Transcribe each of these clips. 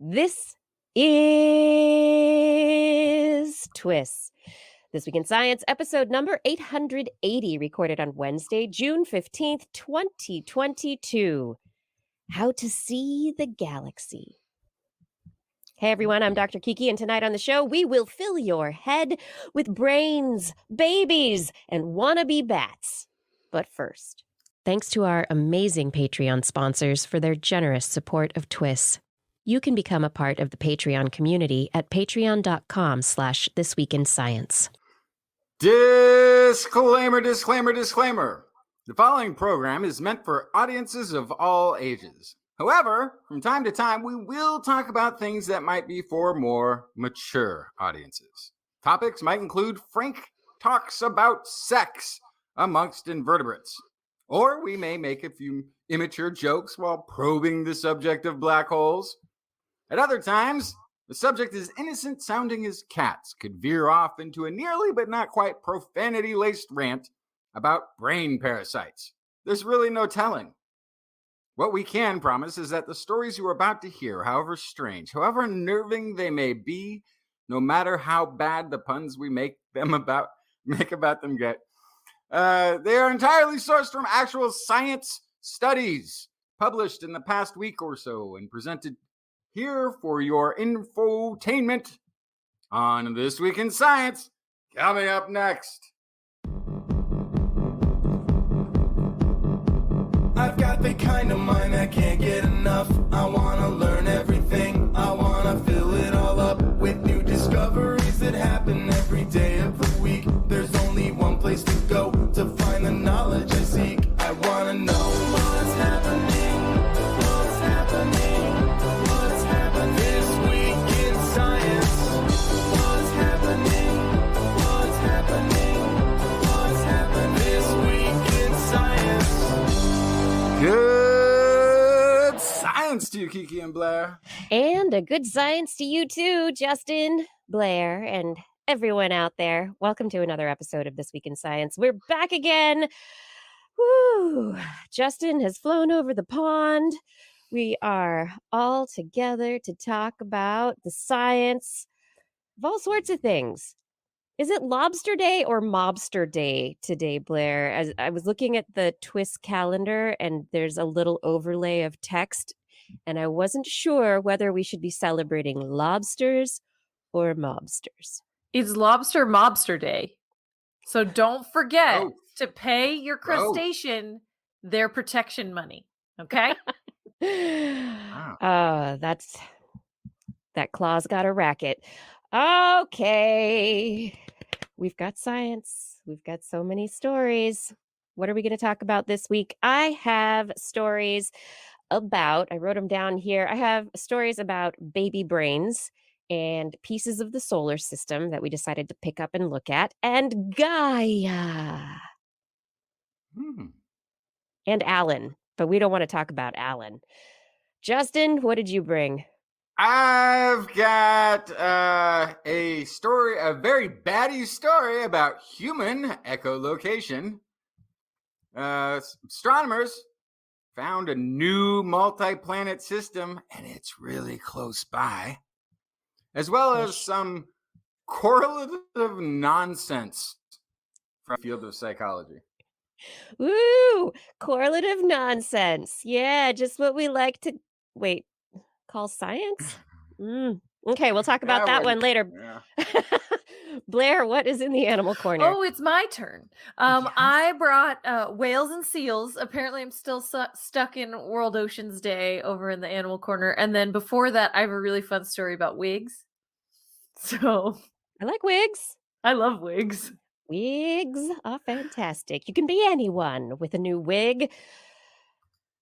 This is TWIS. This Week in Science, episode number 880, recorded on Wednesday, June 15th, 2022. How to see the galaxy. Hey everyone, I'm Dr. Kiki, and tonight on the show, we will fill your head with brains, babies, and wannabe bats. But first, thanks to our amazing Patreon sponsors for their generous support of TWIS. You can become a part of the Patreon community at patreon.com/thisweekinscience. Disclaimer. The following program is meant for audiences of all ages. However, from time to time, we will talk about things that might be for more mature audiences. Topics might include frank talks about sex amongst invertebrates. Or we may make a few immature jokes while probing the subject of black holes. At other times, the subject is innocent sounding as cats could veer off into a nearly but not quite profanity-laced rant about brain parasites. There's really no telling. What we can promise is that the stories you are about to hear, however strange, however unnerving they may be, no matter how bad the puns we make about them get, they are entirely sourced from actual science studies published in the past week or so and presented here for your infotainment on This Week in Science. Coming up next. I've got the kind of mind that can't get enough. I want to learn everything. I want to fill it all up with new discoveries that happen every day of the week. There's only one place to go to find the knowledge I seek. I want to know what's happening. What's happening? What's happening this week in science? What's happening? What's happening? What's happening this week in science? Good science to you, Kiki and Blair. And a good science to you too, Justin, Blair, and everyone out there. Welcome to another episode of This Week in Science. We're back again. Woo! Justin has flown over the pond. We are all together to talk about the science of all sorts of things. Is it Lobster Day or Mobster Day today, Blair? As I was looking at the TWIS calendar, and there's a little overlay of text, and I wasn't sure whether we should be celebrating lobsters or mobsters. It's Lobster Mobster Day. So don't forget to pay your crustacean their protection money. Okay? Wow. That claw's got a racket. Okay. We've got science. We've got so many stories. What are we going to talk about this week? I have stories about, I wrote them down here. I have stories about baby brains and pieces of the solar system that we decided to pick up and look at, and Gaia. And Alan, but we don't want to talk about Alan. Justin, what did you bring? I've got a story, a very batty story about human echolocation. Astronomers found a new multi-planet system, and it's really close by, as well as some correlative nonsense from the field of psychology. Woo! Correlative nonsense. Yeah, just what we like to call science? Okay, we'll talk about that one later. Yeah. Blair, what is in the animal corner? Oh, it's my turn. Yes. I brought whales and seals. Apparently, I'm still stuck in World Oceans Day over in the animal corner. And then before that, I have a really fun story about wigs. So I like wigs. I love wigs. Wigs are fantastic. You can be anyone with a new wig.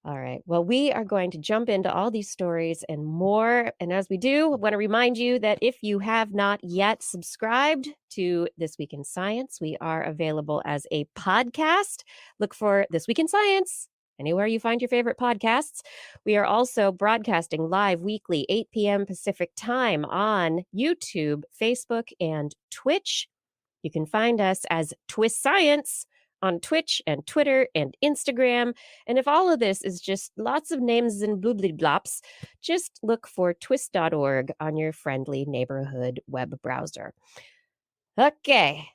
All right. Well, we are going to jump into all these stories and more. And as we do, I want to remind you that if you have not yet subscribed to This Week in Science, we are available as a podcast. Look for This Week in Science anywhere you find your favorite podcasts. We are also broadcasting live weekly, 8 p.m. Pacific time on YouTube, Facebook, and Twitch. You can find us as TWIS Science on Twitch and Twitter and Instagram. And if all of this is just lots of names and bloobly blops, just look for TWIS.org on your friendly neighborhood web browser. Okay.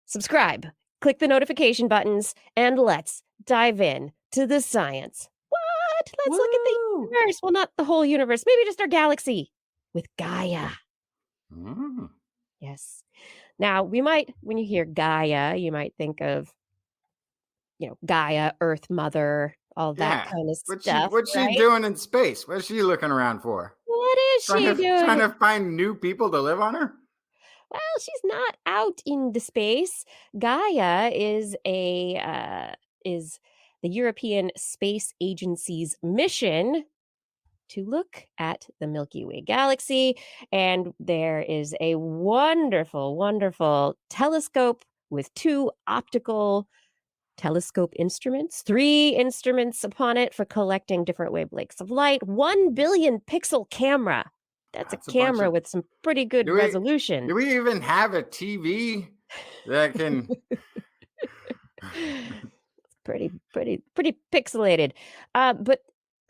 Subscribe, click the notification buttons, and let's dive in to the science. What? Let's look at the Woo! universe. Well, not the whole universe, maybe just our galaxy with Gaia. Mm. Yes. Now, when you hear Gaia, you might think of, Gaia, Earth Mother, all that Yeah. kind of stuff, What's she right? doing in space? What's she looking around for? What is she Trying doing? to find new people to live on her? Well, she's not out in the space. Gaia is the European Space Agency's mission to look at the Milky Way galaxy, and there is a wonderful, wonderful telescope with 2 optical telescope instruments, 3 instruments upon it for collecting different wavelengths of light, 1 billion pixel camera. That's a That's a bunch camera of. with some pretty good Do we resolution. do we even have a TV that can? pretty pixelated. But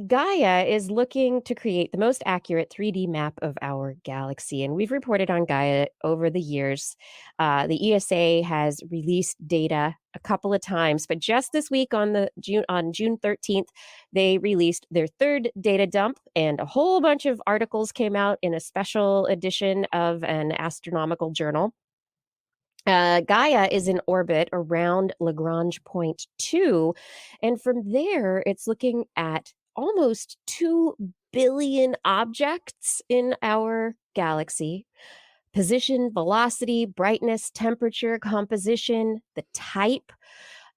Gaia is looking to create the most accurate 3D map of our galaxy, and we've reported on Gaia over the years. The ESA has released data a couple of times, but just this week on June 13th, they released their 3rd data dump, and a whole bunch of articles came out in a special edition of an astronomical journal. Gaia is in orbit around Lagrange point 2, and from there, it's looking at almost 2 billion objects in our galaxy. Position, velocity, brightness, temperature, composition, the type.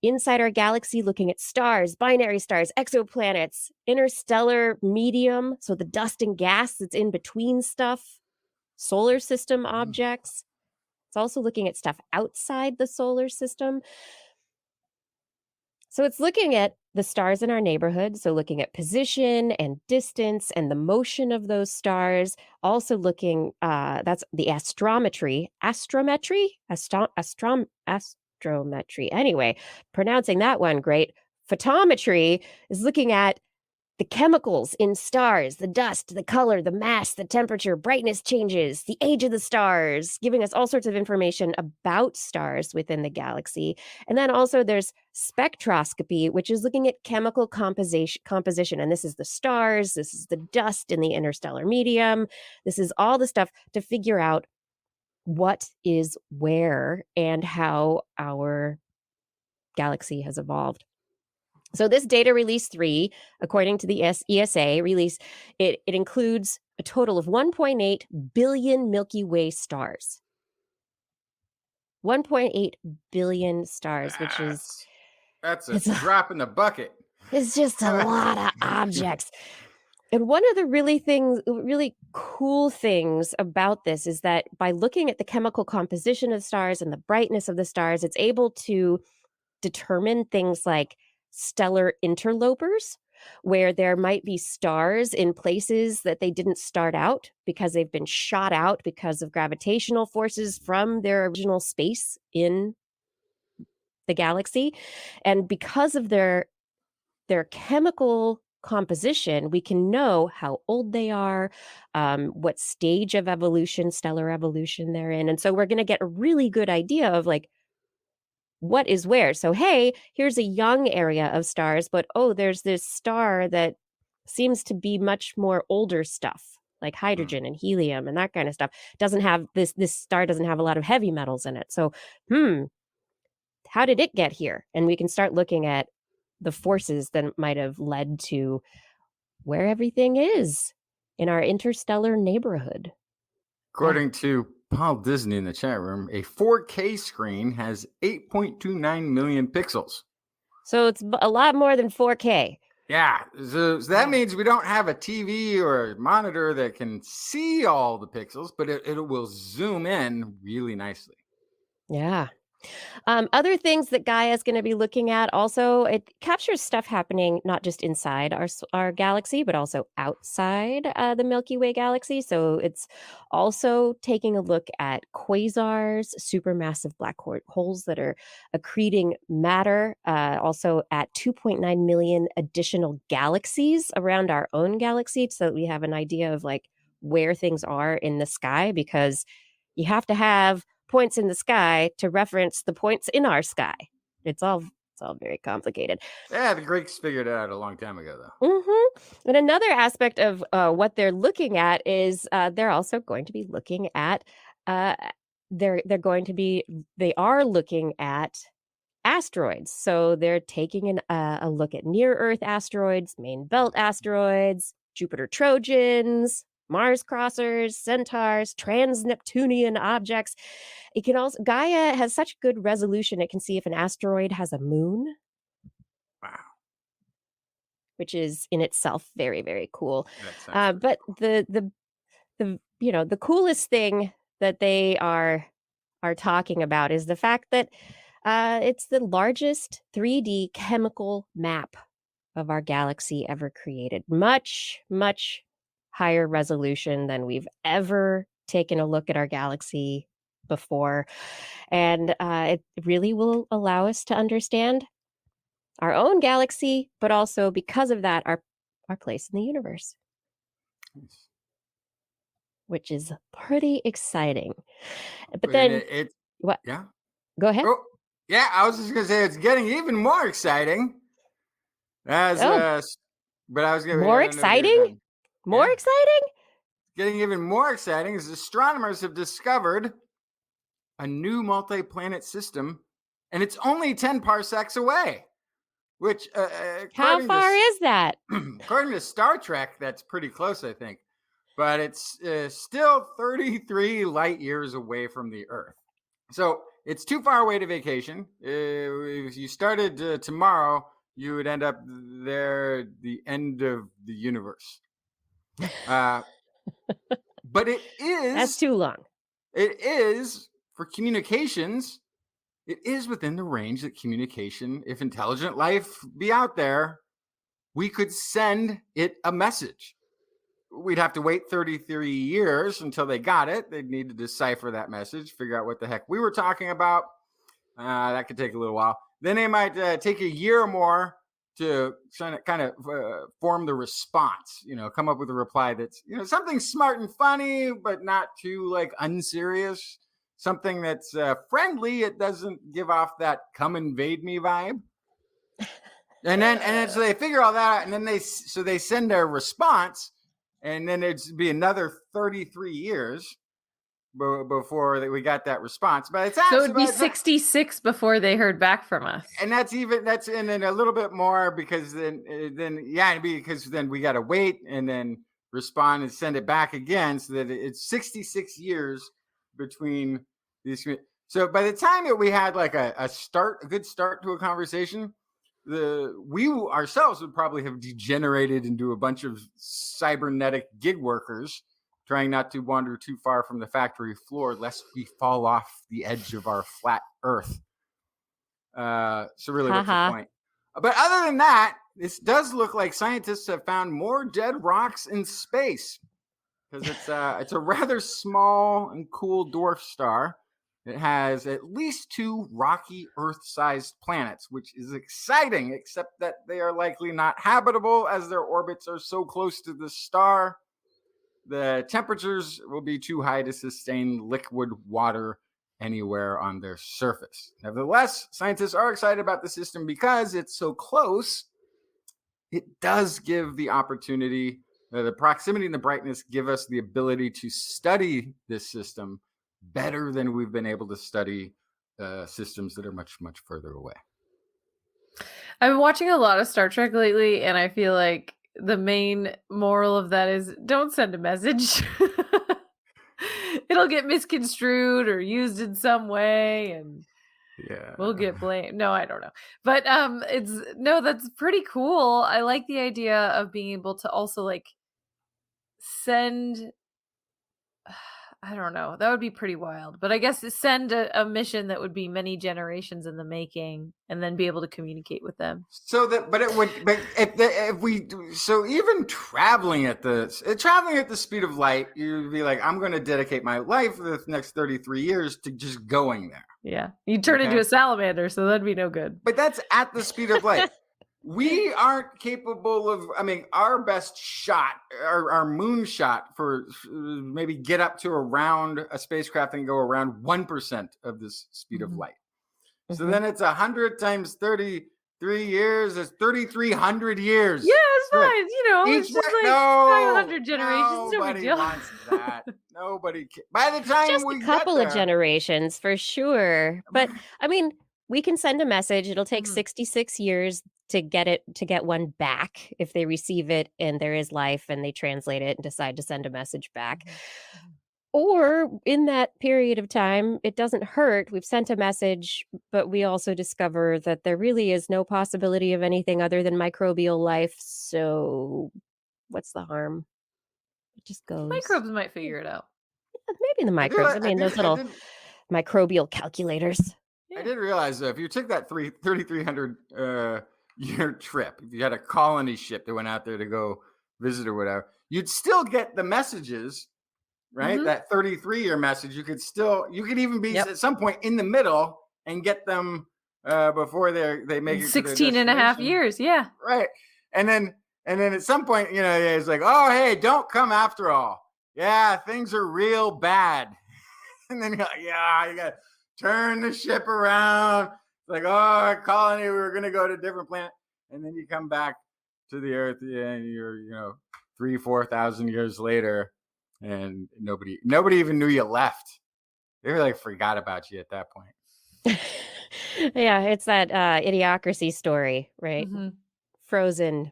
Inside our galaxy, looking at stars, binary stars, exoplanets, interstellar medium, so the dust and gas that's in between stuff, solar system objects. It's also looking at stuff outside the solar system. So it's looking at the stars in our neighborhood, so looking at position and distance and the motion of those stars. Also looking, that's the astrometry. Anyway, pronouncing that one great. Photometry is looking at the chemicals in stars, the dust, the color, the mass, the temperature, brightness changes, the age of the stars, giving us all sorts of information about stars within the galaxy. And then also there's spectroscopy, which is looking at chemical composition. And this is the stars, this is the dust in the interstellar medium. This is all the stuff to figure out what is where and how our galaxy has evolved. So this data release 3, according to the ESA release, it includes a total of 1.8 billion Milky Way stars. 1.8 billion stars, which is... That's a drop in the bucket. It's just a lot of objects. And one of the really cool things about this is that by looking at the chemical composition of stars and the brightness of the stars, it's able to determine things like stellar interlopers, where there might be stars in places that they didn't start out because they've been shot out because of gravitational forces from their original space in the galaxy. And because of their chemical composition, we can know how old they are, what stage of evolution, stellar evolution they're in. And so we're going to get a really good idea of like, what is where. So, hey, here's a young area of stars, but there's this star that seems to be much more older stuff, like hydrogen and helium and that kind of stuff. Doesn't have this star doesn't have a lot of heavy metals in it. So, how did it get here? And we can start looking at the forces that might have led to where everything is in our interstellar neighborhood. According to Paul Disney in the chat room, a 4K screen has 8.29 million pixels. So it's a lot more than 4K. Yeah, so that means we don't have a TV or a monitor that can see all the pixels, but it will zoom in really nicely. Yeah. Other things that Gaia is going to be looking at also, it captures stuff happening not just inside our galaxy, but also outside the Milky Way galaxy. So it's also taking a look at quasars, supermassive holes that are accreting matter, also at 2.9 million additional galaxies around our own galaxy, so that we have an idea of like where things are in the sky, because you have to have points in the sky to reference the points in our sky. It's all very complicated. Yeah, the Greeks figured it out a long time ago, though. And another aspect of what they're looking at is they're also going to be looking at uh, they are looking at asteroids. So they're taking a look at near Earth asteroids, main belt asteroids, Jupiter Trojans, Mars crossers, centaurs, trans-Neptunian objects. It can also Gaia has such good resolution, it can see if an asteroid has a moon, Wow, which is in itself very, very cool. that sounds But the coolest thing that they are talking about is the fact that it's the largest 3D chemical map of our galaxy ever created. Much, much higher resolution than we've ever taken a look at our galaxy before. And it really will allow us to understand our own galaxy, but also because of that, our place in the universe, nice. which is pretty exciting. But I mean, then, it what? yeah. Go ahead. Oh, yeah. I was just gonna say it's getting even more exciting as Oh, but I was gonna more I don't know if you're exciting? done. More Yeah, exciting? getting even more exciting as astronomers have discovered a new multi-planet system, and it's only 10 parsecs away. Which, How far is that? according to Star Trek, that's pretty close, I think. But it's still 33 light years away from the Earth. So it's too far away to vacation. If you started tomorrow, you would end up there the end of the universe. But That's too long. it is for communications. It is within the range that communication, if intelligent life be out there, we could send it a message. We'd have to wait 33 years until they got it. They'd need to decipher that message, figure out what the heck we were talking about. That could take a little while. Then they might take a year or more to kind of form the response, come up with a reply that's, something smart and funny, but not too like unserious. Something that's friendly. It doesn't give off that "come invade me" vibe. And then so they figure all that out, and then they send their response, and then it'd be another 33 years before we got that response. But it's So it'd be 66 before they heard back from us. And and then a little bit more because then because then we got to wait and then respond and send it back again, so that it's 66 years between these. So by the time that we had like a good start to a conversation, we ourselves would probably have degenerated into a bunch of cybernetic gig workers trying not to wander too far from the factory floor lest we fall off the edge of our flat Earth. So really, what's the point? But other than that, this does look like scientists have found more dead rocks in space, because it's a rather small and cool dwarf star. It has at least 2 rocky Earth-sized planets, which is exciting, except that they are likely not habitable as their orbits are so close to the star. The temperatures will be too high to sustain liquid water anywhere on their surface. Nevertheless, scientists are excited about the system because it's so close. It does give the opportunity, the proximity and the brightness give us the ability to study this system better than we've been able to study systems that are much, much further away. I've been watching a lot of Star Trek lately, and I feel like the main moral of that is don't send a message. It'll get misconstrued or used in some way, and we'll get blamed. No, I don't know. But that's pretty cool. I like the idea of being able to also like send I don't know. That would be pretty wild. But I guess send a mission that would be many generations in the making, and then be able to communicate with them. So that, but it would, but if we, so even traveling at the speed of light, you'd be like, I'm going to dedicate my life for the next 33 years to just going there. Yeah, you turn into a salamander, so that'd be no good. But that's at the speed of light. We aren't capable of, I mean, our best shot, our moon shot for maybe get up to around a spacecraft and go around 1% of the speed of light. So then it's 100 times 33 years. It's 3,300 years. Yeah, it's fine. You know, it's just like 500 generations. Nobody wants that. Nobody. By the time just we a couple get of generations for sure. But I mean, we can send a message. It'll take 66 years to get one back if they receive it and there is life and they translate it and decide to send a message back. Or in that period of time, it doesn't hurt. We've sent a message, but we also discover that there really is no possibility of anything other than microbial life. So what's the harm? It just goes. Microbes might figure it out. Maybe the microbes. I mean, those little microbial calculators. I did realize if you took that 3,300 year trip, if you had a colony ship that went out there to go visit or whatever, you'd still get the messages, right? That 33-year message, you could even be at some point in the middle and get them before they make it 16 and a half years. Yeah. Right. And then at some point, you know, it's like, oh, hey, don't come after all. Yeah, things are real bad. And then you're like, yeah, you got to turn the ship around. It's like, oh, colony, we were going to go to a different planet. And then you come back to the Earth and you're, 3,000-4,000 years later and nobody even knew you left. They were like, forgot about you at that point. Yeah, it's that idiocracy story, right? Frozen,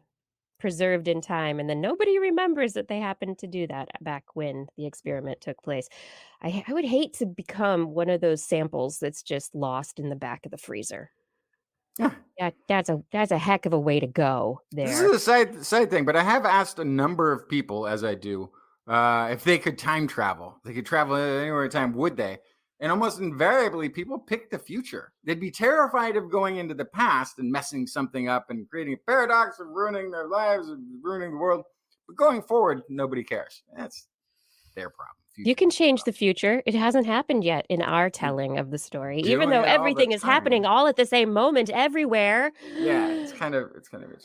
preserved in time, and then nobody remembers that they happened to do that back when the experiment took place. I would hate to become one of those samples that's just lost in the back of the freezer. Yeah, that's a heck of a way to go there. This is a side thing, but I have asked a number of people, as I do, if they could time travel. They could travel anywhere in time, would they? And almost invariably, people pick the future. They'd be terrified of going into the past and messing something up and creating a paradox of ruining their lives and ruining the world. But going forward, nobody cares. That's their problem. You can change the future. It hasn't happened yet in our telling of the story, even though everything is happening all at the same moment everywhere. Yeah, it's kind of interesting.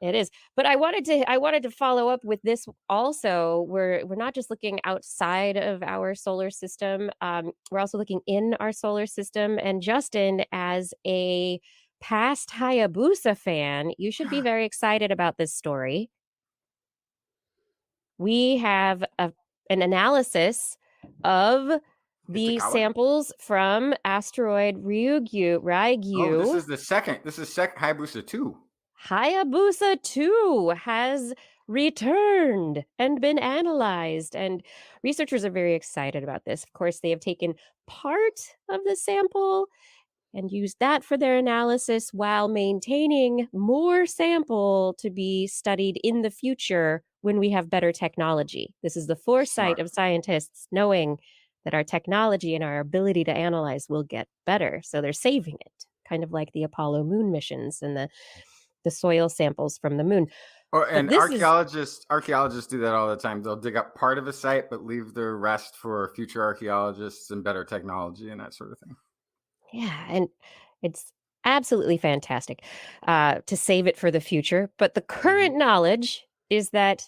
It is. But I wanted to follow up with this also. We're not just looking outside of our solar system. We're also looking in our solar system. And Justin, as a past Hayabusa fan, you should be very excited about this story. We have an analysis of the samples from asteroid Ryugyu. Oh, this is the second. This is Hayabusa 2. Hayabusa 2 has returned and been analyzed, and researchers are very excited about this. Of course, they have taken part of the sample and used that for their analysis while maintaining more sample to be studied in the future when we have better technology. This is the foresight of scientists knowing that our technology and our ability to analyze will get better. So they're saving it, kind of like the Apollo moon missions and the soil samples from the moon. And archaeologists do that all the time. They'll dig up part of a site, but leave the rest for future archaeologists and better technology and that sort of thing. Yeah, and it's absolutely fantastic to save it for the future. But the current knowledge is that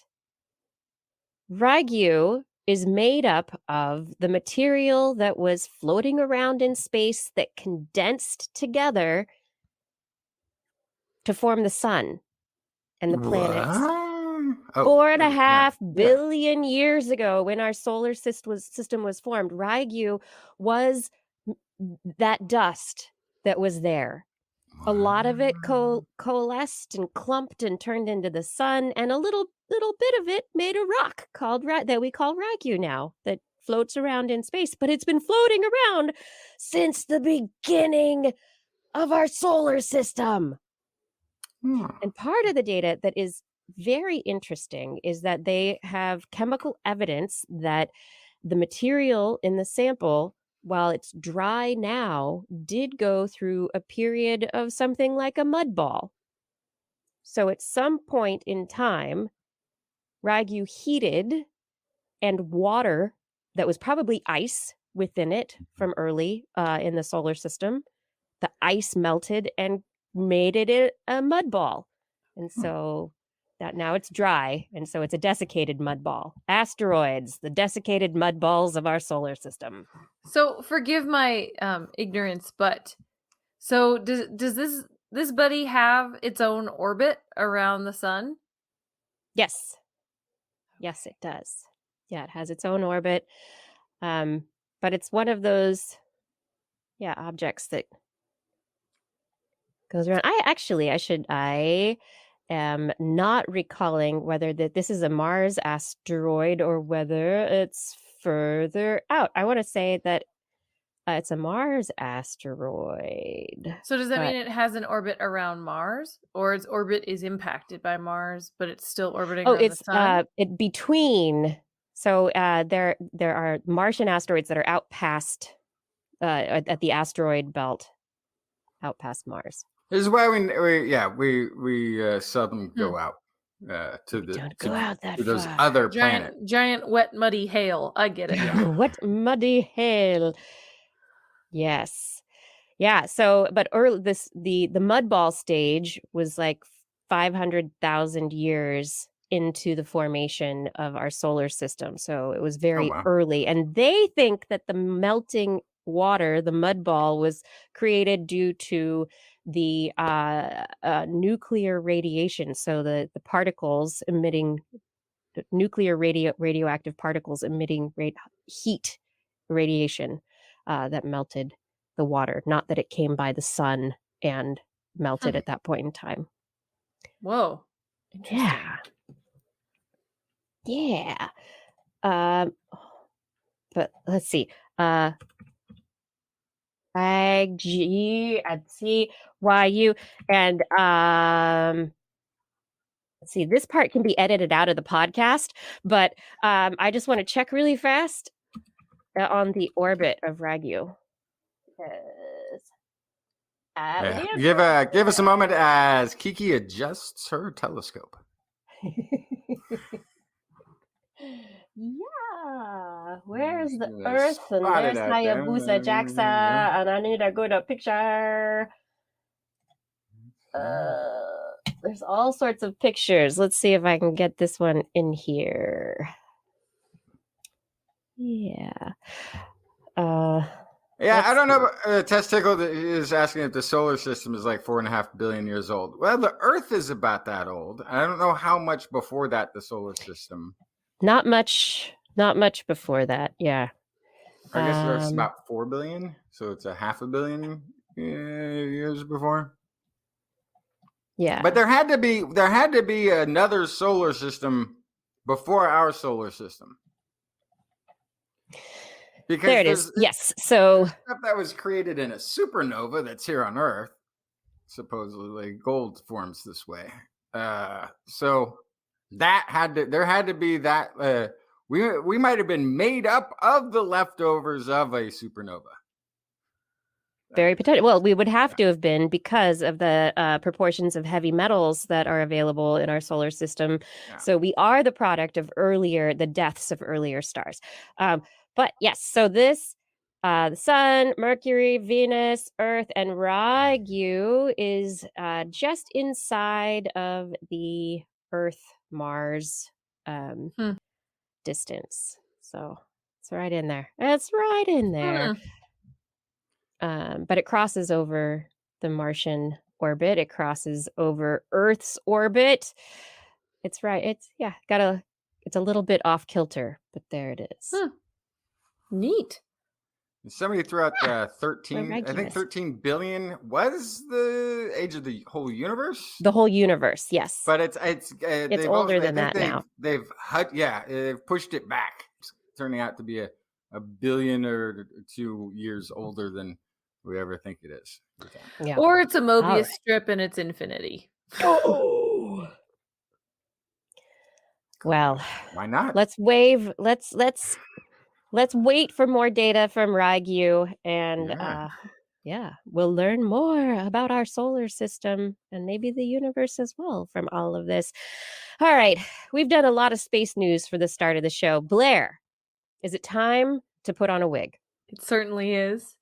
Ryugyu is made up of the material that was floating around in space that condensed together to form the sun and the planets. 4.5 billion years ago, when our solar system was formed, Ryugyu was that dust that was there. A lot of it coalesced and clumped and turned into the sun, and a little bit of it made a rock that we call Ryugyu now, that floats around in space. But it's been floating around since the beginning of our solar system. And part of the data that is very interesting is that they have chemical evidence that the material in the sample, while it's dry now, did go through a period of something like a mud ball. So at some point in time, Ragu heated and water that was probably ice within it from early in the solar system, the ice melted and made it a mud ball. And so that now it's dry, and so it's a desiccated mud ball. Asteroids, the desiccated mud balls of our solar system. So forgive my ignorance, but so does this buddy have its own orbit around the sun? Yes. Yes, it does. Yeah, it has its own orbit. But it's one of those objects that goes around. I am not recalling whether this is a Mars asteroid or whether it's further out. I want to say that it's a Mars asteroid. So does that mean it has an orbit around Mars, or its orbit is impacted by Mars, but it's still orbiting around the sun? It between. So there are Martian asteroids that are out past at the asteroid belt, out past Mars. This is why we seldom go out to those other planets. Giant wet muddy hail. I get it. Yeah. What muddy hail. Yes. Yeah. So, but the mud ball stage was like 500,000 years into the formation of our solar system. So it was very early. And they think that the melting water, the mud ball, was created due to the nuclear radiation. So the particles emitting nuclear radioactive particles emitting heat radiation that melted the water, not that it came by the sun and melted at that point in time. Whoa. Yeah. Yeah. But let's see. G and C Y U and let's see. This part can be edited out of the podcast, but I just want to check really fast on the orbit of Ragu. Give us a moment as Kiki adjusts her telescope. Yeah, where's the Earth? And there's Hayabusa, JAXA, and I need a good picture. There's all sorts of pictures. Let's see if I can get this one in here. Yeah. I don't know. Testicle is asking if the solar system is like 4.5 billion years old. Well, the Earth is about that old. I don't know how much before that the solar system. Not much before that. Yeah. I guess Earth's about 4 billion, so it's a 500 million years before. Yeah. But there had to be another solar system before our solar system. Because there it is. Yes. So stuff that was created in a supernova that's here on Earth, supposedly gold forms this way. So there had to be that. We might have been made up of the leftovers of a supernova. Very potential. Well, we would have to have been because of the proportions of heavy metals that are available in our solar system. Yeah. So we are the product of the deaths of earlier stars. But yes, so this, the Sun, Mercury, Venus, Earth, and Ragu is just inside of the Earth-Mars distance. So it's right in there. It's right in there. But it crosses over the Martian orbit. It crosses over Earth's orbit. It's right. It's a little bit off kilter, but there it is. Neat. Somebody threw out 13. I think 13 billion was the age of the whole universe. The whole universe, yes. But it's older than that now. They've pushed it back, it's turning out to be a billion or 2 years older than we ever think it is. Yeah. Or it's a Mobius strip and it's infinity. Oh. Well, why not? Let's let's wait for more data from Rygu, and Yeah. yeah, we'll learn more about our solar system and maybe the universe as well from all of this. All right, we've done a lot of space news for the start of the show. Blair, is it time to put on a wig? It certainly is.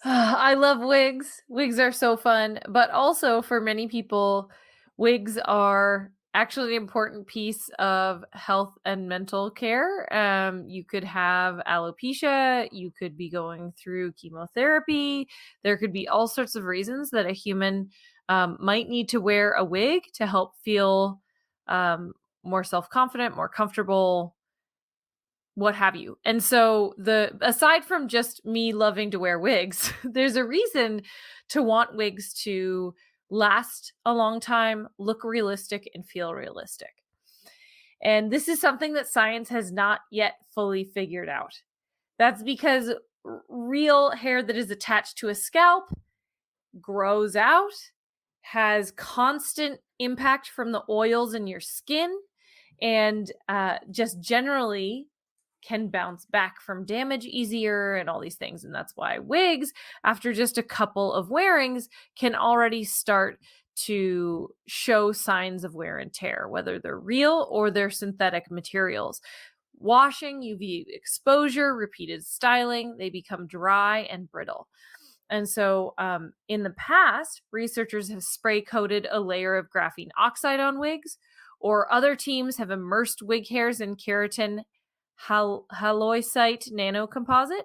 I love wigs. Wigs are so fun, but also for many people, wigs are actually an important piece of health and mental care. You could have alopecia, you could be going through chemotherapy. There could be all sorts of reasons that a human might need to wear a wig to help feel more self confident, more comfortable, what have you. And so aside from just me loving to wear wigs, there's a reason to want wigs to last a long time, look realistic and feel realistic. And this is something that science has not yet fully figured out. That's because real hair that is attached to a scalp grows out, has constant impact from the oils in your skin, and just generally can bounce back from damage easier and all these things. And that's why wigs, after just a couple of wearings, can already start to show signs of wear and tear, whether they're real or they're synthetic materials. Washing, UV exposure, repeated styling, they become dry and brittle. And so in the past, researchers have spray coated a layer of graphene oxide on wigs, or other teams have immersed wig hairs in keratin halloysite nanocomposite.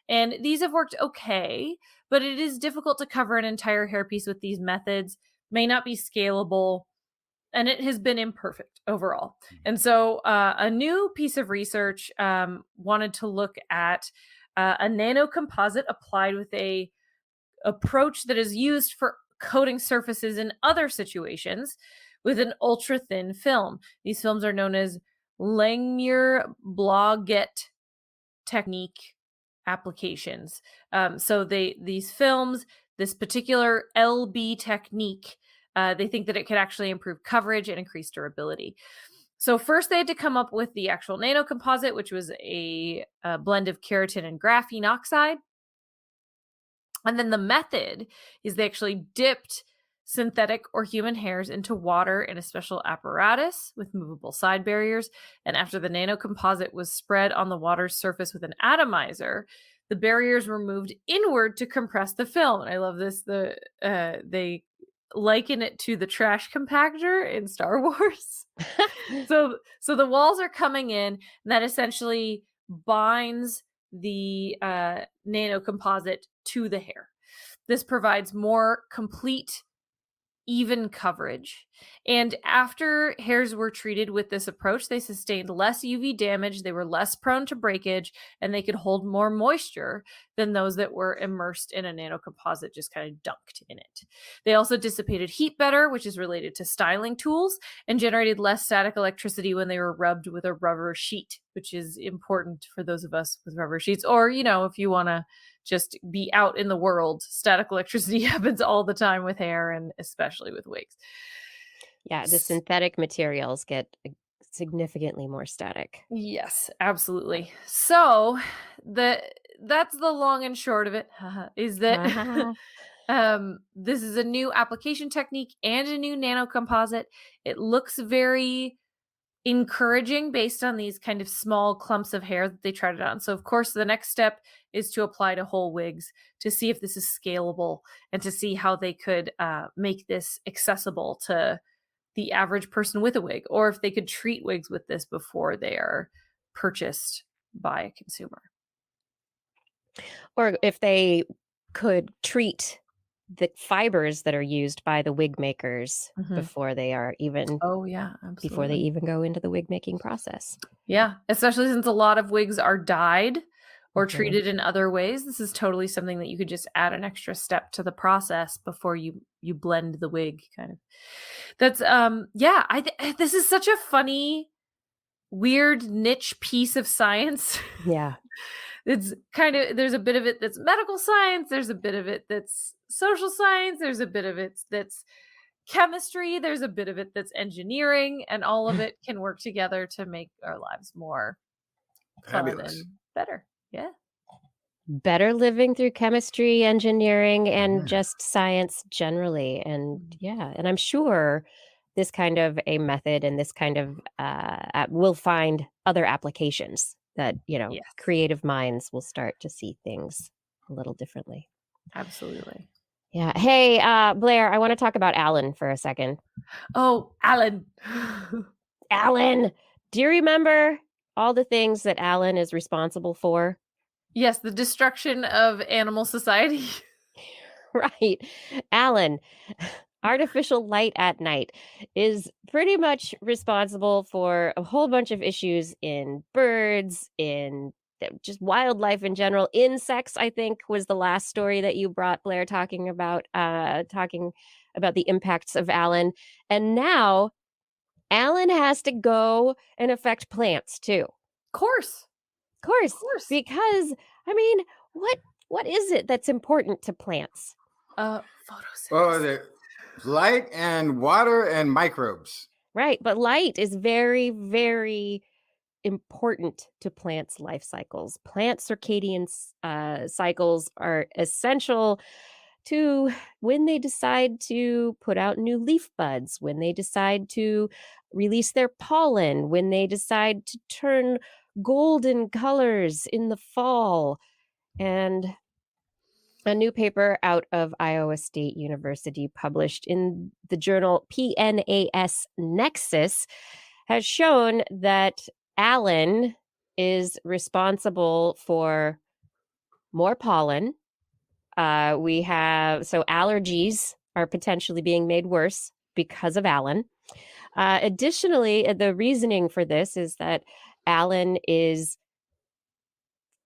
And these have worked okay, but it is difficult to cover an entire hairpiece with these methods, may not be scalable, and it has been imperfect overall. And so a new piece of research wanted to look at a nanocomposite applied with a approach that is used for coating surfaces in other situations with an ultra thin film. These films are known as Langmuir Blodgett technique applications. So these films, this particular LB technique, they think that it could actually improve coverage and increase durability. So first they had to come up with the actual nanocomposite, which was a blend of keratin and graphene oxide. And then the method is they actually dipped synthetic or human hairs into water in a special apparatus with movable side barriers. And after the nanocomposite was spread on the water's surface with an atomizer, the barriers were moved inward to compress the film. And I love this. They liken it to the trash compactor in Star Wars. So the walls are coming in, and that essentially binds the nanocomposite to the hair. This provides more complete, even coverage. And after hairs were treated with this approach, they sustained less UV damage, they were less prone to breakage, and they could hold more moisture than those that were immersed in a nanocomposite, just kind of dunked in it. They also dissipated heat better, which is related to styling tools, and generated less static electricity when they were rubbed with a rubber sheet, which is important for those of us with rubber sheets. Or, if you want to just be out in the world, static electricity happens all the time with hair, and especially with wigs. Yeah, the synthetic materials get significantly more static. Yes, absolutely. So that's the long and short of it, is that this is a new application technique and a new nanocomposite. It looks very encouraging based on these kind of small clumps of hair that they tried it on. So of course the next step is to apply to whole wigs to see if this is scalable and to see how they could make this accessible to the average person with a wig, or if they could treat wigs with this before they are purchased by a consumer. Or if they could treat the fibers that are used by the wig makers before they are even Oh yeah, absolutely. before they even go into the wig making process. Yeah, especially since a lot of wigs are dyed or treated in other ways. This is totally something that you could just add an extra step to the process before you blend the wig, kind of. That's this is such a funny, weird niche piece of science. Yeah. It's kind of, there's a bit of it that's medical science, there's a bit of it that's social science, there's a bit of it that's chemistry, there's a bit of it that's engineering, and all of it can work together to make our lives more fun Fabulous. and better. Yeah. Better living through chemistry, engineering, and Yeah. just science generally. And yeah, and I'm sure this kind of a method and this kind of will find other applications that, Yes. creative minds will start to see things a little differently. Absolutely. Yeah. Hey, Blair, I want to talk about Alan for a second. Oh, Alan. Alan, do you remember all the things that Alan is responsible for? Yes, the destruction of animal society. Right. Alan, artificial light at night is pretty much responsible for a whole bunch of issues in birds, in just wildlife in general. Insects, I think, was the last story that you brought, Blair, talking about the impacts of Alan. And now Alan has to go and affect plants too. Of course. Of course, Of course. because I mean, what is it that's important to plants? Photosynthesis. Oh, the light and water and microbes. Right, but light is very, very important to plants' life cycles. Plant circadian cycles are essential to when they decide to put out new leaf buds, when they decide to release their pollen, when they decide to turn golden colors in the fall. And a new paper out of Iowa State University, published in the journal PNAS Nexus, has shown that Alan is responsible for more pollen. Allergies are potentially being made worse because of Alan. Additionally, the reasoning for this is that Alan is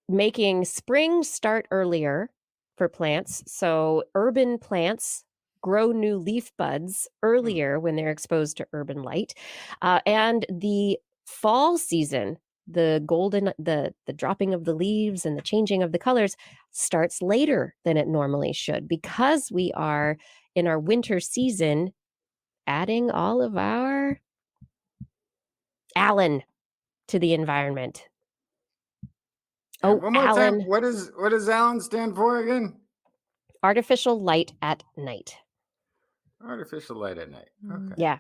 making spring start earlier for plants. So urban plants grow new leaf buds earlier when they're exposed to urban light. And the fall season, the dropping of the leaves and the changing of the colors starts later than it normally should, because we are in our winter season adding all of our Alan to the environment. And Oh, one more Alan. time. What does Alan stand for again? Artificial light at night. Artificial light at night. Okay. Yeah.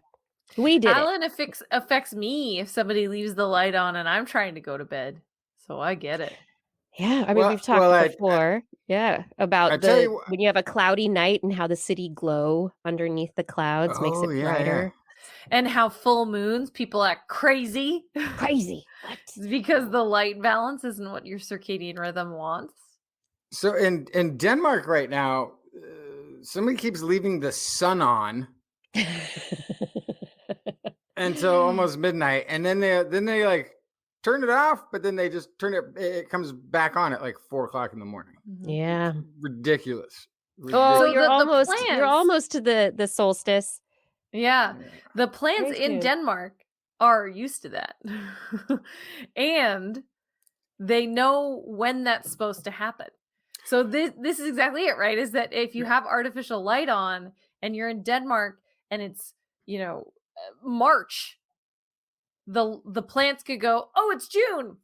We did Alan affects me if somebody leaves the light on and I'm trying to go to bed. So I get it. Yeah, I mean, Well- we've talked well, I- before, about I tell you what- when you have a cloudy night and how the city glow underneath the clouds makes Oh, it yeah, brighter. And how full moons, people act crazy. Crazy. What? It's because the light balance isn't what your circadian rhythm wants. So in Denmark right now, somebody keeps leaving the sun on until almost midnight, and then they like turn it off, but then they just turn it. It comes back on at like 4 o'clock in the morning. Yeah. Ridiculous. Oh, So you're the you're plants- almost to the solstice. Yeah. The plants Very in cute. Denmark are used to that. And they know when that's supposed to happen. So this is exactly it, right? Is that if you have artificial light on and you're in Denmark and it's, March, the plants could go, "Oh, it's June."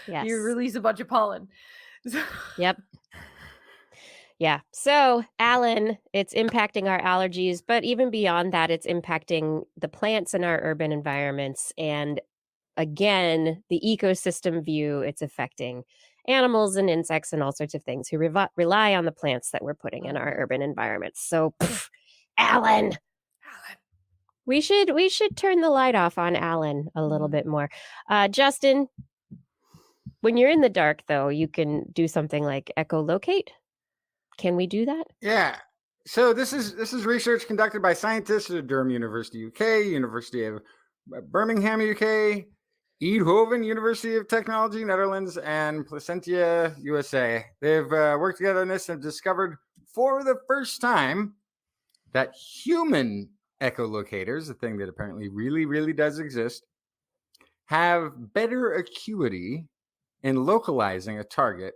Yes. You release a bunch of pollen. Yep. Yeah. So, Alan, it's impacting our allergies, but even beyond that, it's impacting the plants in our urban environments. And again, the ecosystem view, it's affecting animals and insects and all sorts of things who rely on the plants that we're putting in our urban environments. So, Alan. We should turn the light off on Alan a little bit more. Justin, when you're in the dark, though, you can do something like echolocate. Can we do that? Yeah. So this is research conducted by scientists at Durham University, UK, University of Birmingham, UK, Eindhoven University of Technology, Netherlands, and Placentia, USA. They've worked together on this and discovered for the first time that human echolocators, a thing that apparently really, really does exist, have better acuity in localizing a target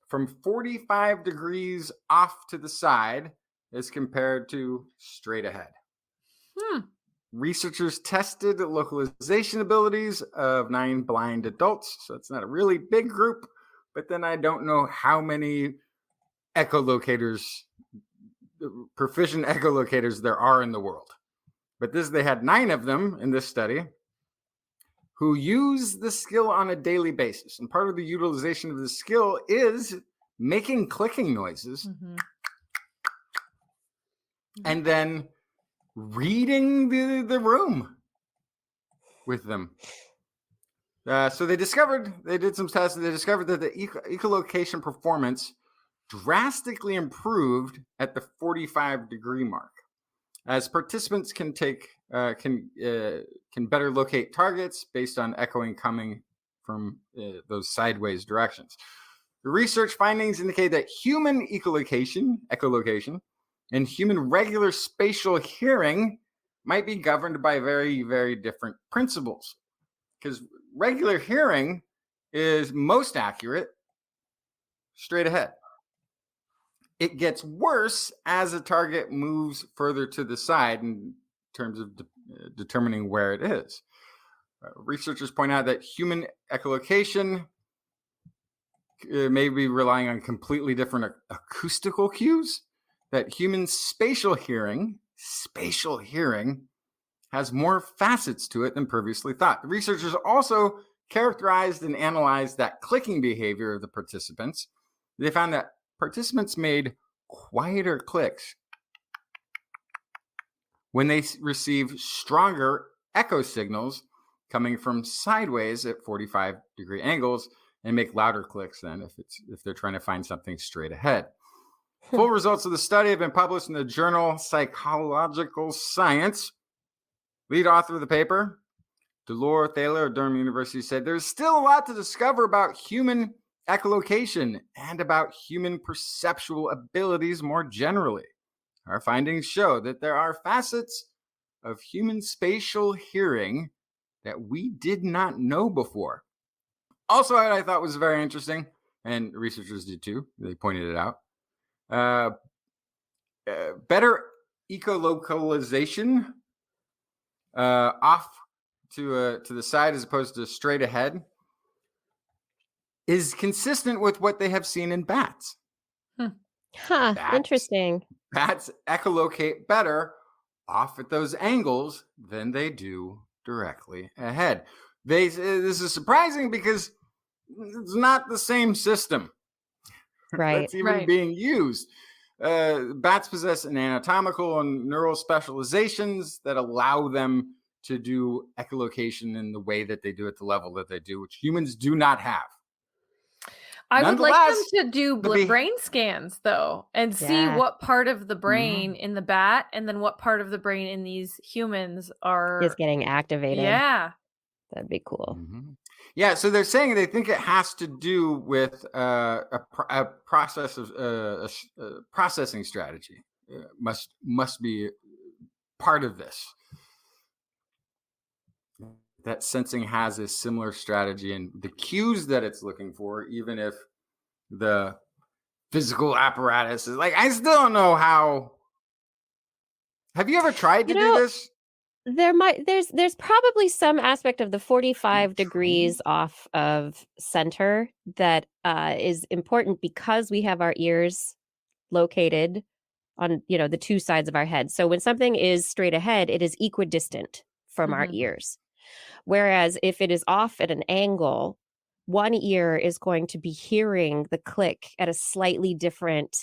from 45 degrees off to the side as compared to straight ahead. Researchers tested the localization abilities of 9 blind adults. So it's not a really big group, but then I don't know how many echolocators, proficient echolocators there are in the world. But they had 9 of them in this study who use the skill on a daily basis. And part of the utilization of the skill is making clicking noises and then reading the room with them. So they did some tests, and they discovered that the echolocation performance drastically improved at the 45-degree mark, as participants can better locate targets based on echoing coming from those sideways directions. The research findings indicate that human echolocation and human regular spatial hearing might be governed by very, very different principles. Because regular hearing is most accurate straight ahead. It gets worse as a target moves further to the side in terms of determining where it is. Researchers point out that human echolocation may be relying on completely different acoustical cues, that human spatial hearing has more facets to it than previously thought. The researchers also characterized and analyzed that clicking behavior of the participants. They found that participants made quieter clicks when they receive stronger echo signals coming from sideways at 45-degree angles, and make louder clicks then if they're trying to find something straight ahead. Full results of the study have been published in the journal Psychological Science. Lead author of the paper, Delore Thaler of Durham University, said there's still a lot to discover about human echolocation and about human perceptual abilities more generally. Our findings show that there are facets of human spatial hearing that we did not know before. Also, what I thought was very interesting, and researchers did too, they pointed it out, better echolocalization off to the side as opposed to straight ahead is consistent with what they have seen in bats. Interesting. Bats echolocate better off at those angles than they do directly ahead. This is surprising because it's not the same system that's even being used. Bats possess an anatomical and neural specializations that allow them to do echolocation in the way that they do at the level that they do, which humans do not have. I would like them to do brain scans, though, and see what part of the brain in the bat and then what part of the brain in these humans is getting activated. Yeah. That'd be cool. Yeah, so they're saying they think it has to do with a process of processing strategy. Must be part of this. That sensing has a similar strategy and the cues that it's looking for, even if the physical apparatus is like, I still don't know how. Have you ever tried to do this? There's probably some aspect of the 45 degrees off of center that is important because we have our ears located on, the two sides of our head. So when something is straight ahead, it is equidistant from our ears. Whereas if it is off at an angle, one ear is going to be hearing the click at a slightly different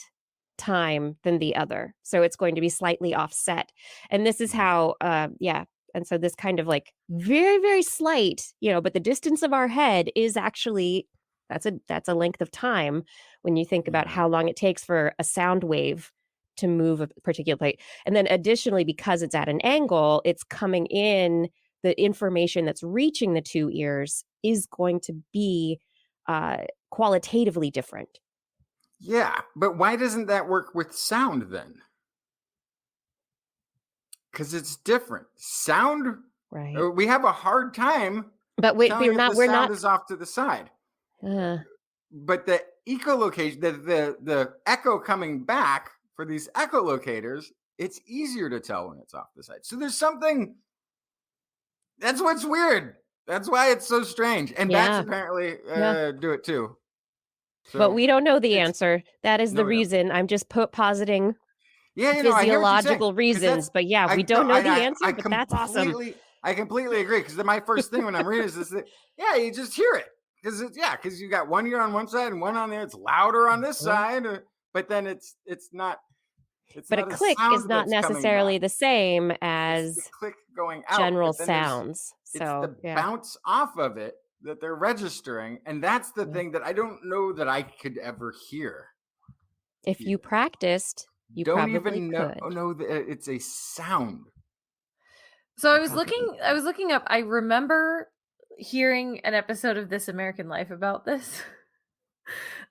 time than the other. So it's going to be slightly offset. And this is how, And so this kind of like very, very slight, but the distance of our head is actually, that's a length of time when you think about how long it takes for a sound wave to move a particular plate. And then additionally, because it's at an angle, it's coming in, the information that's reaching the two ears is going to be qualitatively different. Yeah, but why doesn't that work with sound then? Because it's different. Sound, right? We have a hard time. But wait, we're not is off to the side. But the echolocation, the echo coming back for these echolocators, it's easier to tell when it's off the side. So there's something That's what's weird. That's why it's so strange. And bats Yeah. apparently Yeah. do it too. But So we don't know the it's answer. That is no, the we don't. reason. I'm just positing Yeah, I hear what you're saying physiological because that's reasons. But yeah, I we no, don't know the answer, I but that's awesome. completely agree because my first thing when I'm reading is this. Yeah, you just hear it because you got one ear on one side and one on there. It's louder on this Mhm. side, but then it's not But a a click is sound not that's coming back. necessarily the same It's the as click going out, general but then sounds. it's So the yeah. bounce off of it that they're registering, and that's the Yeah. thing that I don't know that I could ever hear. If you Even practiced, you don't probably even could. know that it's a sound. So You Probably. I was looking up. I remember hearing an episode of This American Life about this.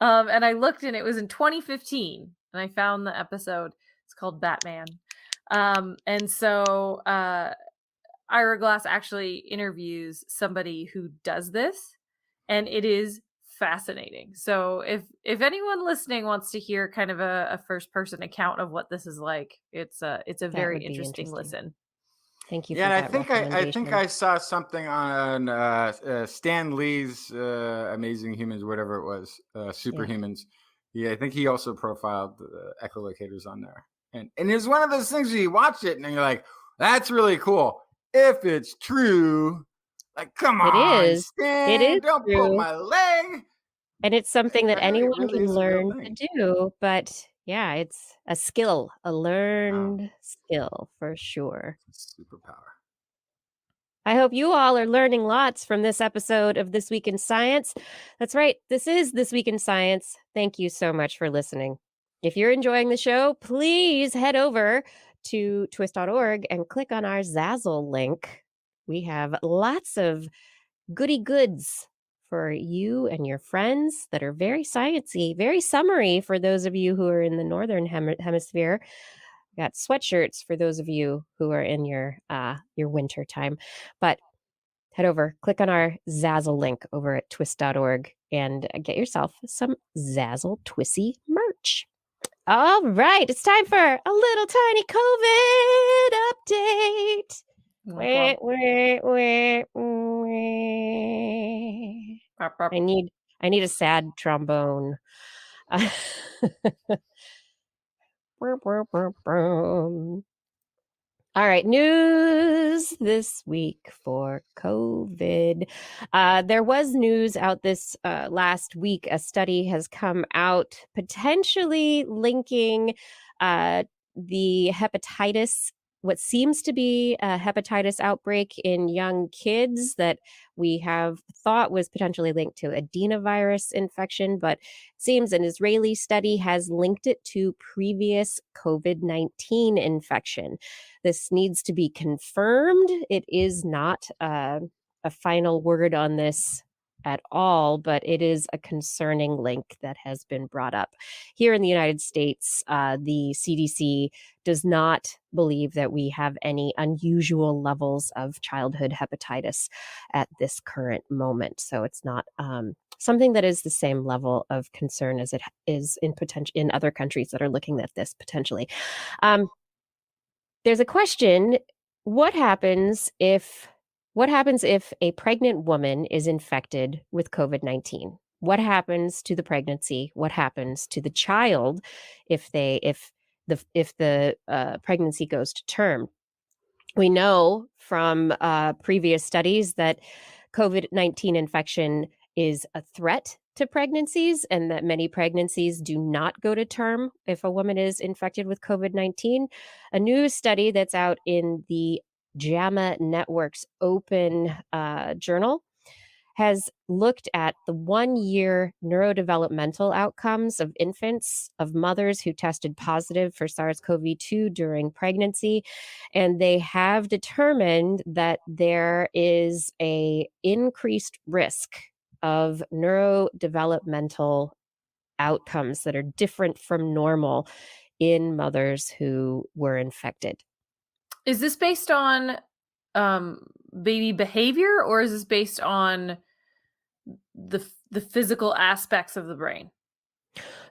And I looked and it was in 2015 and I found the episode. It's called Batman. And so Ira Glass actually interviews somebody who does this, and it is fascinating. So if anyone listening wants to hear kind of a first person account of what this is like, it's a That very would be interesting interesting. listen. Thank you Yeah, for and that I think recommendation. I saw something on Stan Lee's Amazing Humans, whatever it was, Yeah. Superhumans. Yeah, I think he also profiled the echolocators on there, and it's one of those things where you watch it and you're like, "That's really cool." If it's true, like, come It on, is. It is Stan, don't pull true. my leg. And it's something that Apparently, it anyone really can is a real learn thing. to do, but yeah, it's a skill, a Wow, learned skill for sure. it's a superpower. I hope you all are learning lots from this episode of This Week in Science. That's right, this is This Week in Science. Thank you so much for listening. If you're enjoying the show, please head over to twist.org and click on our Zazzle link. We have lots of goody goods for you and your friends that are very sciencey, very summery for those of you who are in the northern hemisphere. We got sweatshirts for those of you who are in your winter time. But head over, click on our Zazzle link over at twist.org and get yourself some Zazzle Twissy merch. All right, it's time for a little tiny COVID update. Wah, wah, wah, wah. I need a sad trombone. All right, news this week for COVID. There was news out this last week. A study has come out potentially linking the hepatitis, what seems to be a hepatitis outbreak in young kids that we have thought was potentially linked to adenovirus infection, but it seems an Israeli study has linked it to previous COVID-19 infection. This needs to be confirmed. It is not a final word on this at all, but it is a concerning link that has been brought up. Here in the United States, the CDC does not believe that we have any unusual levels of childhood hepatitis at this current moment. So it's not something that is the same level of concern as it is in other countries that are looking at this potentially. There's a question, what happens if a pregnant woman is infected with COVID-19? What happens to the pregnancy? What happens to the child if the pregnancy goes to term? We know from previous studies that COVID-19 infection is a threat to pregnancies and that many pregnancies do not go to term if a woman is infected with COVID-19. A new study that's out in the JAMA Network's open journal has looked at the 1-year neurodevelopmental outcomes of infants, of mothers who tested positive for SARS-CoV-2 during pregnancy, and they have determined that there is a increased risk of neurodevelopmental outcomes that are different from normal in mothers who were infected. Is this based on baby behavior, or is this based on the physical aspects of the brain?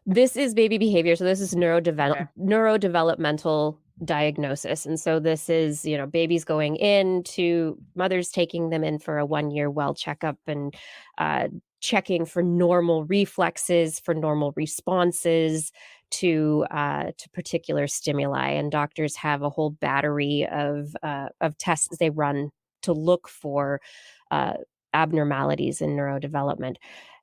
This is baby behavior, so this is Okay. neurodevelopmental diagnosis. And so this is, babies going in to mothers taking them in for a 1-year well checkup and checking for normal reflexes, for normal responses to particular stimuli. And doctors have a whole battery of tests they run to look for abnormalities in neurodevelopment.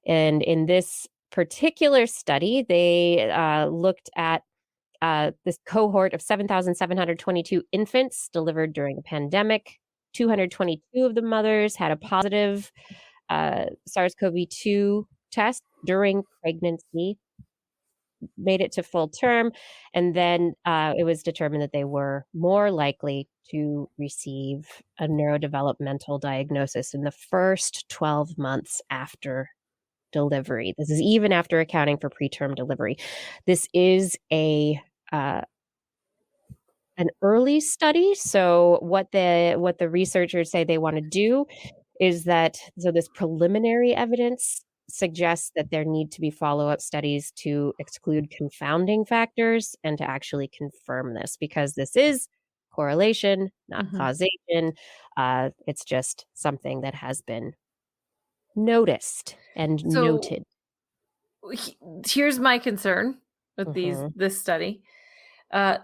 And in this particular study, they looked at this cohort of 7,722 infants delivered during a pandemic. 222 of the mothers had a positive SARS-CoV-2 test during pregnancy, made it to full term, and then it was determined that they were more likely to receive a neurodevelopmental diagnosis in the first 12 months after delivery. This is even after accounting for preterm delivery. This is an early study. So what the researchers say they want to do is that this preliminary evidence suggests that there need to be follow-up studies to exclude confounding factors and to actually confirm this, because this is correlation, not causation. It's just something that has been noticed and noted. Here's my concern with this study.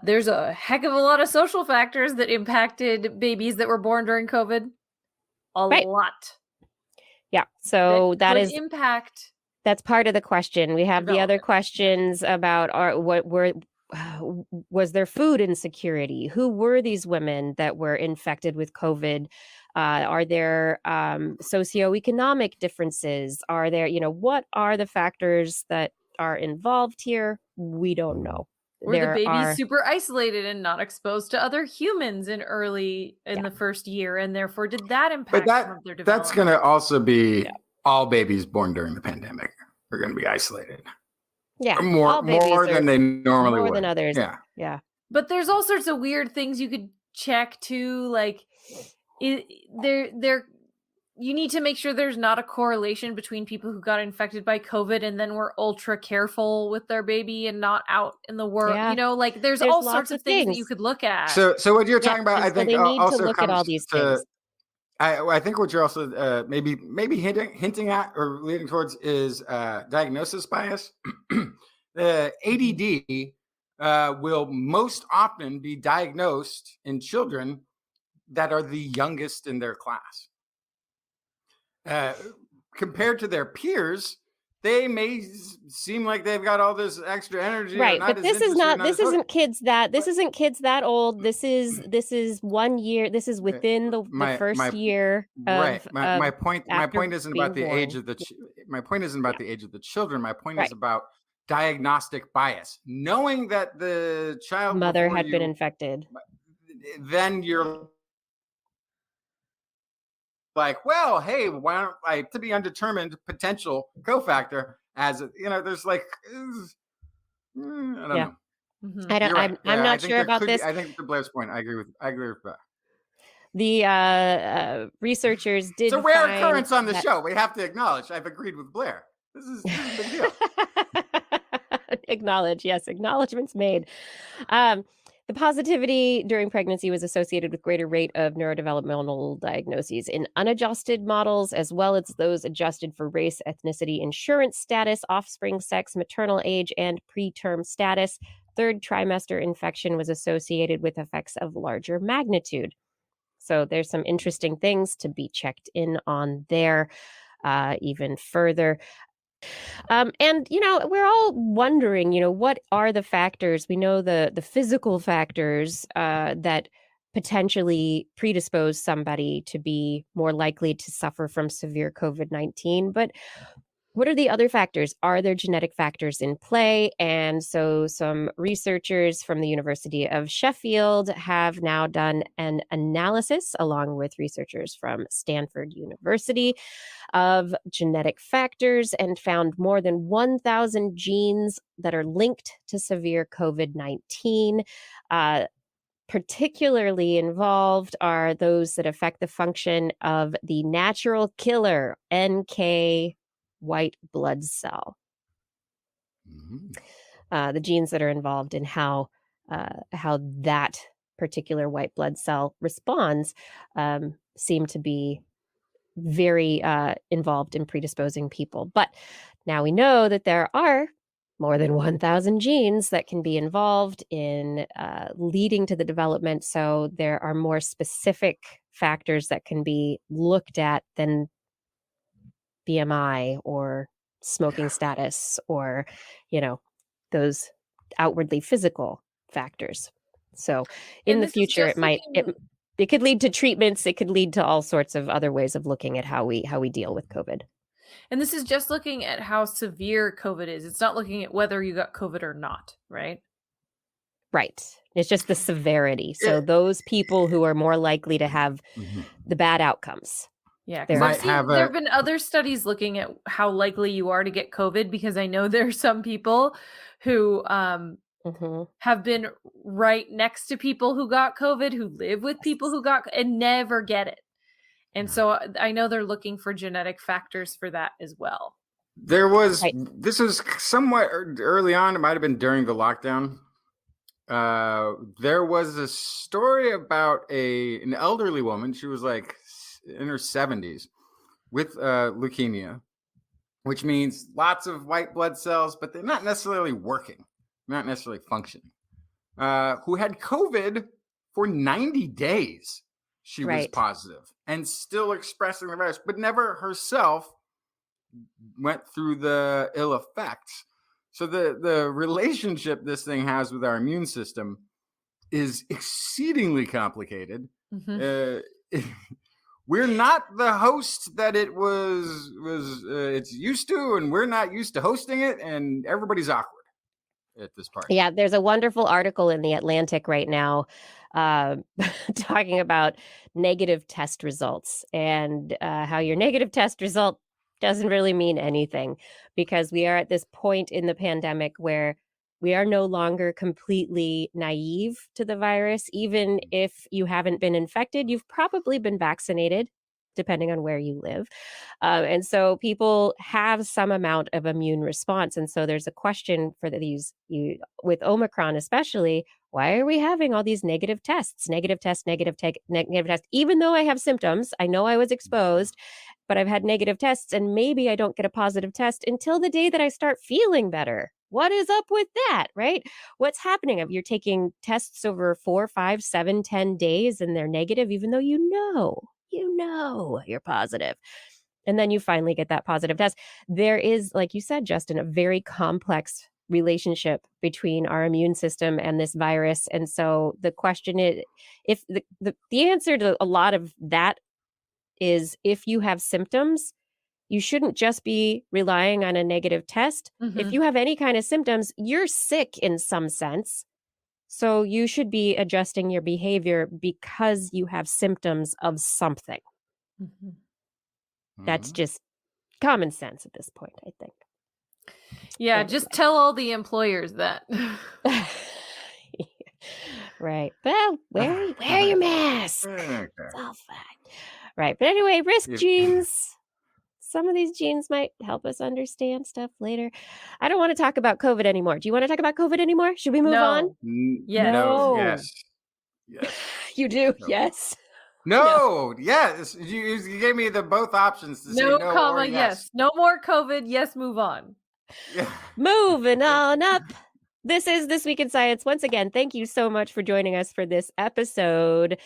There's a heck of a lot of social factors that impacted babies that were born during COVID. A lot. Yeah. So that is impact. That's part of the question. We have the other questions about was there food insecurity? Who were these women that were infected with COVID? Are there socioeconomic differences? Are there, what are the factors that are involved here? We don't know. Were the babies super isolated and not exposed to other humans in the first year, and therefore did that impact some of their development? That's going to also be all babies born during the pandemic are going to be isolated. Yeah, more than they normally would. More than others. Yeah. But there's all sorts of weird things you could check too, like you need to make sure there's not a correlation between people who got infected by COVID and then were ultra careful with their baby and not out in the world. Yeah. There's all sorts of things that you could look at. So what you're talking about, I think, they need also to look at all these things. I think what you're also maybe hinting at or leading towards is diagnosis bias. The ADD will most often be diagnosed in children that are the youngest in their class. Compared to their peers, they may seem like they've got all this extra energy, right? But this isn't kids that old. This is 1 year. This is within the first year. Right. My point isn't about the age of the. My point isn't about the age of the children. My point is about diagnostic bias. Knowing that the child mother had been infected, then you're like, well, hey, why don't I, to be undetermined potential cofactor, as there's like, I don't know. I'm not sure about this. I think to Blair's point, I agree with that. The researchers did. It's a rare occurrence on the show. We have to acknowledge. I've agreed with Blair. This is a big deal. Acknowledge, yes, acknowledgments made. The positivity during pregnancy was associated with greater rate of neurodevelopmental diagnoses in unadjusted models, as well as those adjusted for race, ethnicity, insurance status, offspring sex, maternal age, and preterm status. Third trimester infection was associated with effects of larger magnitude. So there's some interesting things to be checked in on there even further. And, we're all wondering, what are the factors? We know the physical factors that potentially predispose somebody to be more likely to suffer from severe COVID-19. But what are the other factors? Are there genetic factors in play? And so some researchers from the University of Sheffield have now done an analysis, along with researchers from Stanford University, of genetic factors and found more than 1,000 genes that are linked to severe COVID-19. Particularly involved are those that affect the function of the natural killer, NK white blood cell. The genes that are involved in how how that particular white blood cell responds seem to be very involved in predisposing people. But now we know that there are more than 1,000 genes that can be involved in leading to the development. So there are more specific factors that can be looked at than BMI or smoking status or, those outwardly physical factors. So in And the this is future, just it could lead to treatments. It could lead to all sorts of other ways of looking at how we deal with COVID. And this is just looking at how severe COVID is. It's not looking at whether you got COVID or not, right? Right. It's just the severity. So Yeah. those people who are more likely to have the bad outcomes. Yeah, There because Might have there have been other studies looking at how likely you are to get COVID, because I know there are some people who Mhm. have been right next to people who got COVID, who live with people who got and never get it. And so I know they're looking for genetic factors for that as well. There was, Right. this was somewhat early on. It might have been during the lockdown. There was a story about an elderly woman. She was like in her 70s with leukemia, which means lots of white blood cells, but they're not necessarily working, not necessarily functioning. Who had COVID for 90 days. She was Right. positive and still expressing the virus, but never herself went through the ill effects. So the relationship this thing has with our immune system is exceedingly complicated. Mhm. We're not the host that it was it's used to, and we're not used to hosting it, and everybody's awkward at this party. Yeah, there's a wonderful article in The Atlantic right now uh, talking about negative test results and how your negative test result doesn't really mean anything, because we are at this point in the pandemic where we are no longer completely naive to the virus. Even if you haven't been infected, you've probably been vaccinated, depending on where you live. And so people have some amount of immune response. And so there's a question for with Omicron, especially, why are we having all these negative tests, negative test, negative test? Even though I have symptoms, I know I was exposed, but I've had negative tests, and maybe I don't get a positive test until the day that I start feeling better. What is up with that, right? What's happening? If you're taking tests over 4, 5, 7, 10 days and they're negative, even though you know you're positive. And then you finally get that positive test. There is, like you said, Justin, a very complex relationship between our immune system and this virus. And so the question is, if the answer to a lot of that is, if you have symptoms, you shouldn't just be relying on a negative test. If Mhm. you have any kind of symptoms, you're sick in some sense. So you should be adjusting your behavior because you have symptoms of something. Mhm. That's just common sense at this point, I think. Yeah, Anyway. just tell all the employers that. Right. Well, wear your mask. Okay. It's all fine. Right. But anyway, risk genes. Some of these genes might help us understand stuff later. I don't want to talk about COVID anymore. Do you want to talk about COVID anymore? Should we move on? Yes. No. No. Yes. Yes. You do? No. Yes. No. Yes. You gave me the both options to say No, no comma, or yes. No more COVID. Yes, move on. Yeah. Moving on up. This is This Week in Science. Once again, thank you so much for joining us for this episode.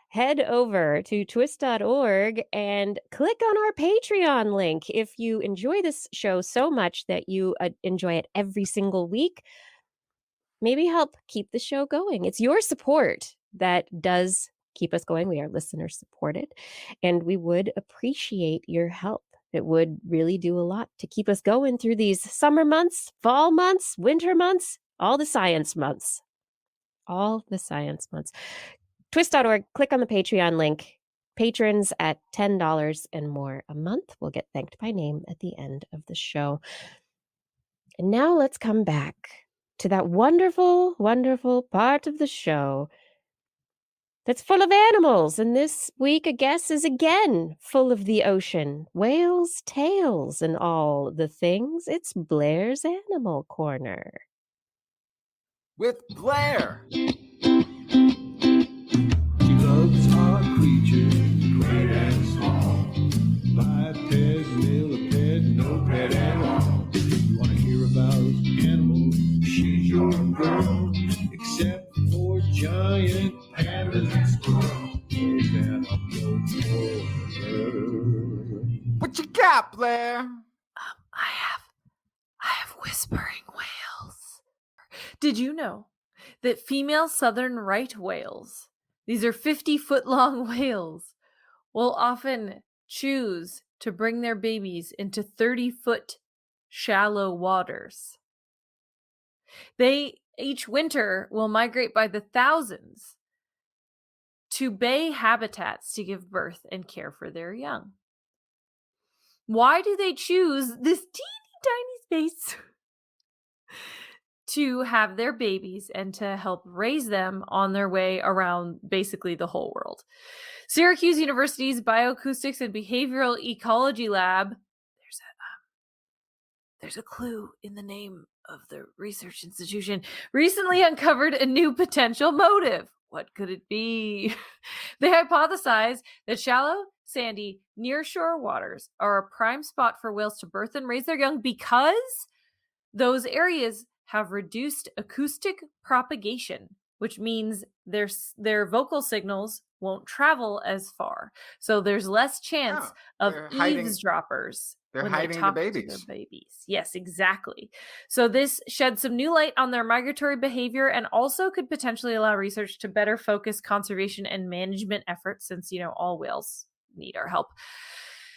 Head over to twist.org and click on our Patreon link. If you enjoy this show so much that you enjoy it every single week, maybe help keep the show going. It's your support that does keep us going. We are listener supported, and we would appreciate your help. It would really do a lot to keep us going through these summer months, fall months, winter months, all the science months. All the science months. Twist.org, click on the Patreon link. Patrons at $10 and more a month will get thanked by name at the end of the show. And now let's come back to that wonderful, wonderful part of the show that's full of animals. And this week, a guest is again full of the ocean. Whales, tails, and all the things. It's Blair's Animal Corner. with Blair. She loves our creatures, great and small. Biped, millipede, no pet at all. You want to hear about animals? She's your girl. Except for giant pandas and squirrels. What you got, Blair? I have whispering whales. Did you know that female southern right whales, these are 50-foot-long whales, will often choose to bring their babies into 30-foot shallow waters? They each winter will migrate by the thousands to bay habitats to give birth and care for their young. Why do they choose this teeny tiny space to have their babies and to help raise them on their way around basically the whole world? Syracuse University's Bioacoustics and Behavioral Ecology Lab, there's a clue in the name of the research institution, recently uncovered a new potential motive. What could it be? They hypothesized that shallow, sandy, nearshore waters are a prime spot for whales to birth and raise their young because those areas have reduced acoustic propagation, which means their vocal signals won't travel as far. So there's less chance of eavesdroppers. They're hiding the babies. Yes, exactly. So this sheds some new light on their migratory behavior and also could potentially allow research to better focus conservation and management efforts since, all whales need our help.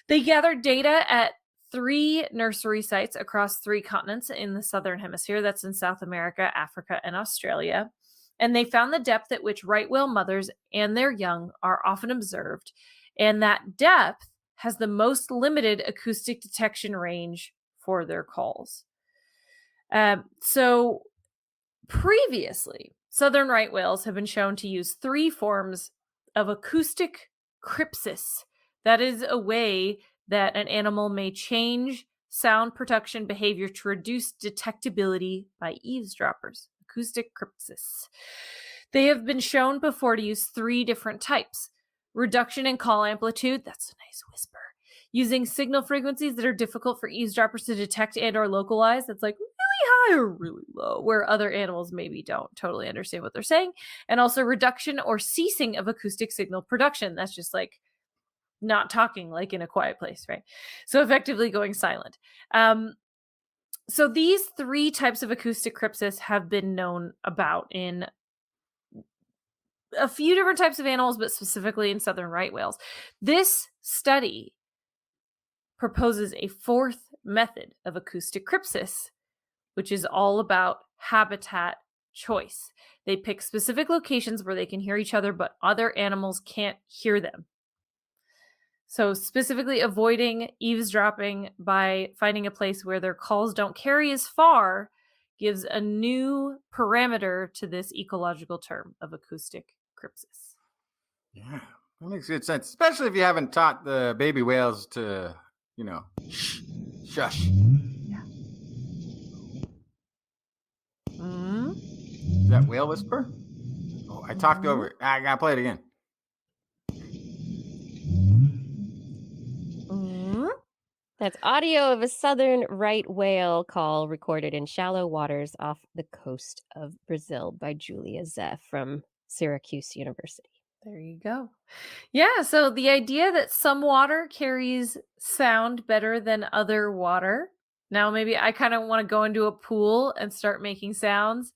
They gathered data at 3 nursery sites across 3 continents in the Southern Hemisphere. That's in South America, Africa, and Australia. And they found the depth at which right whale mothers and their young are often observed. And that depth has the most limited acoustic detection range for their calls. So previously, southern right whales have been shown to use 3 forms of acoustic crypsis. That is a way that an animal may change sound production behavior to reduce detectability by eavesdroppers. Acoustic crypsis. They have been shown before to use 3 different types. Reduction in call amplitude, that's a nice whisper. Using signal frequencies that are difficult for eavesdroppers to detect and or localize, that's like really high or really low, where other animals maybe don't totally understand what they're saying. And also reduction or ceasing of acoustic signal production. That's just like not talking, like in a quiet place, right? So effectively going silent. So these 3 types of acoustic crypsis have been known about in a few different types of animals, but specifically in southern right whales. This study proposes a 4th method of acoustic crypsis, which is all about habitat choice. They pick specific locations where they can hear each other, but other animals can't hear them. So specifically avoiding eavesdropping by finding a place where their calls don't carry as far gives a new parameter to this ecological term of acoustic crypsis. Yeah, that makes good sense, especially if you haven't taught the baby whales to, shush. Yeah. Is that whale whisper? Oh, I talked over it. I gotta play it again. That's audio of a southern right whale call recorded in shallow waters off the coast of Brazil by Julia Zeff from Syracuse University. There you go. Yeah, so the idea that some water carries sound better than other water. Now maybe I kind of want to go into a pool and start making sounds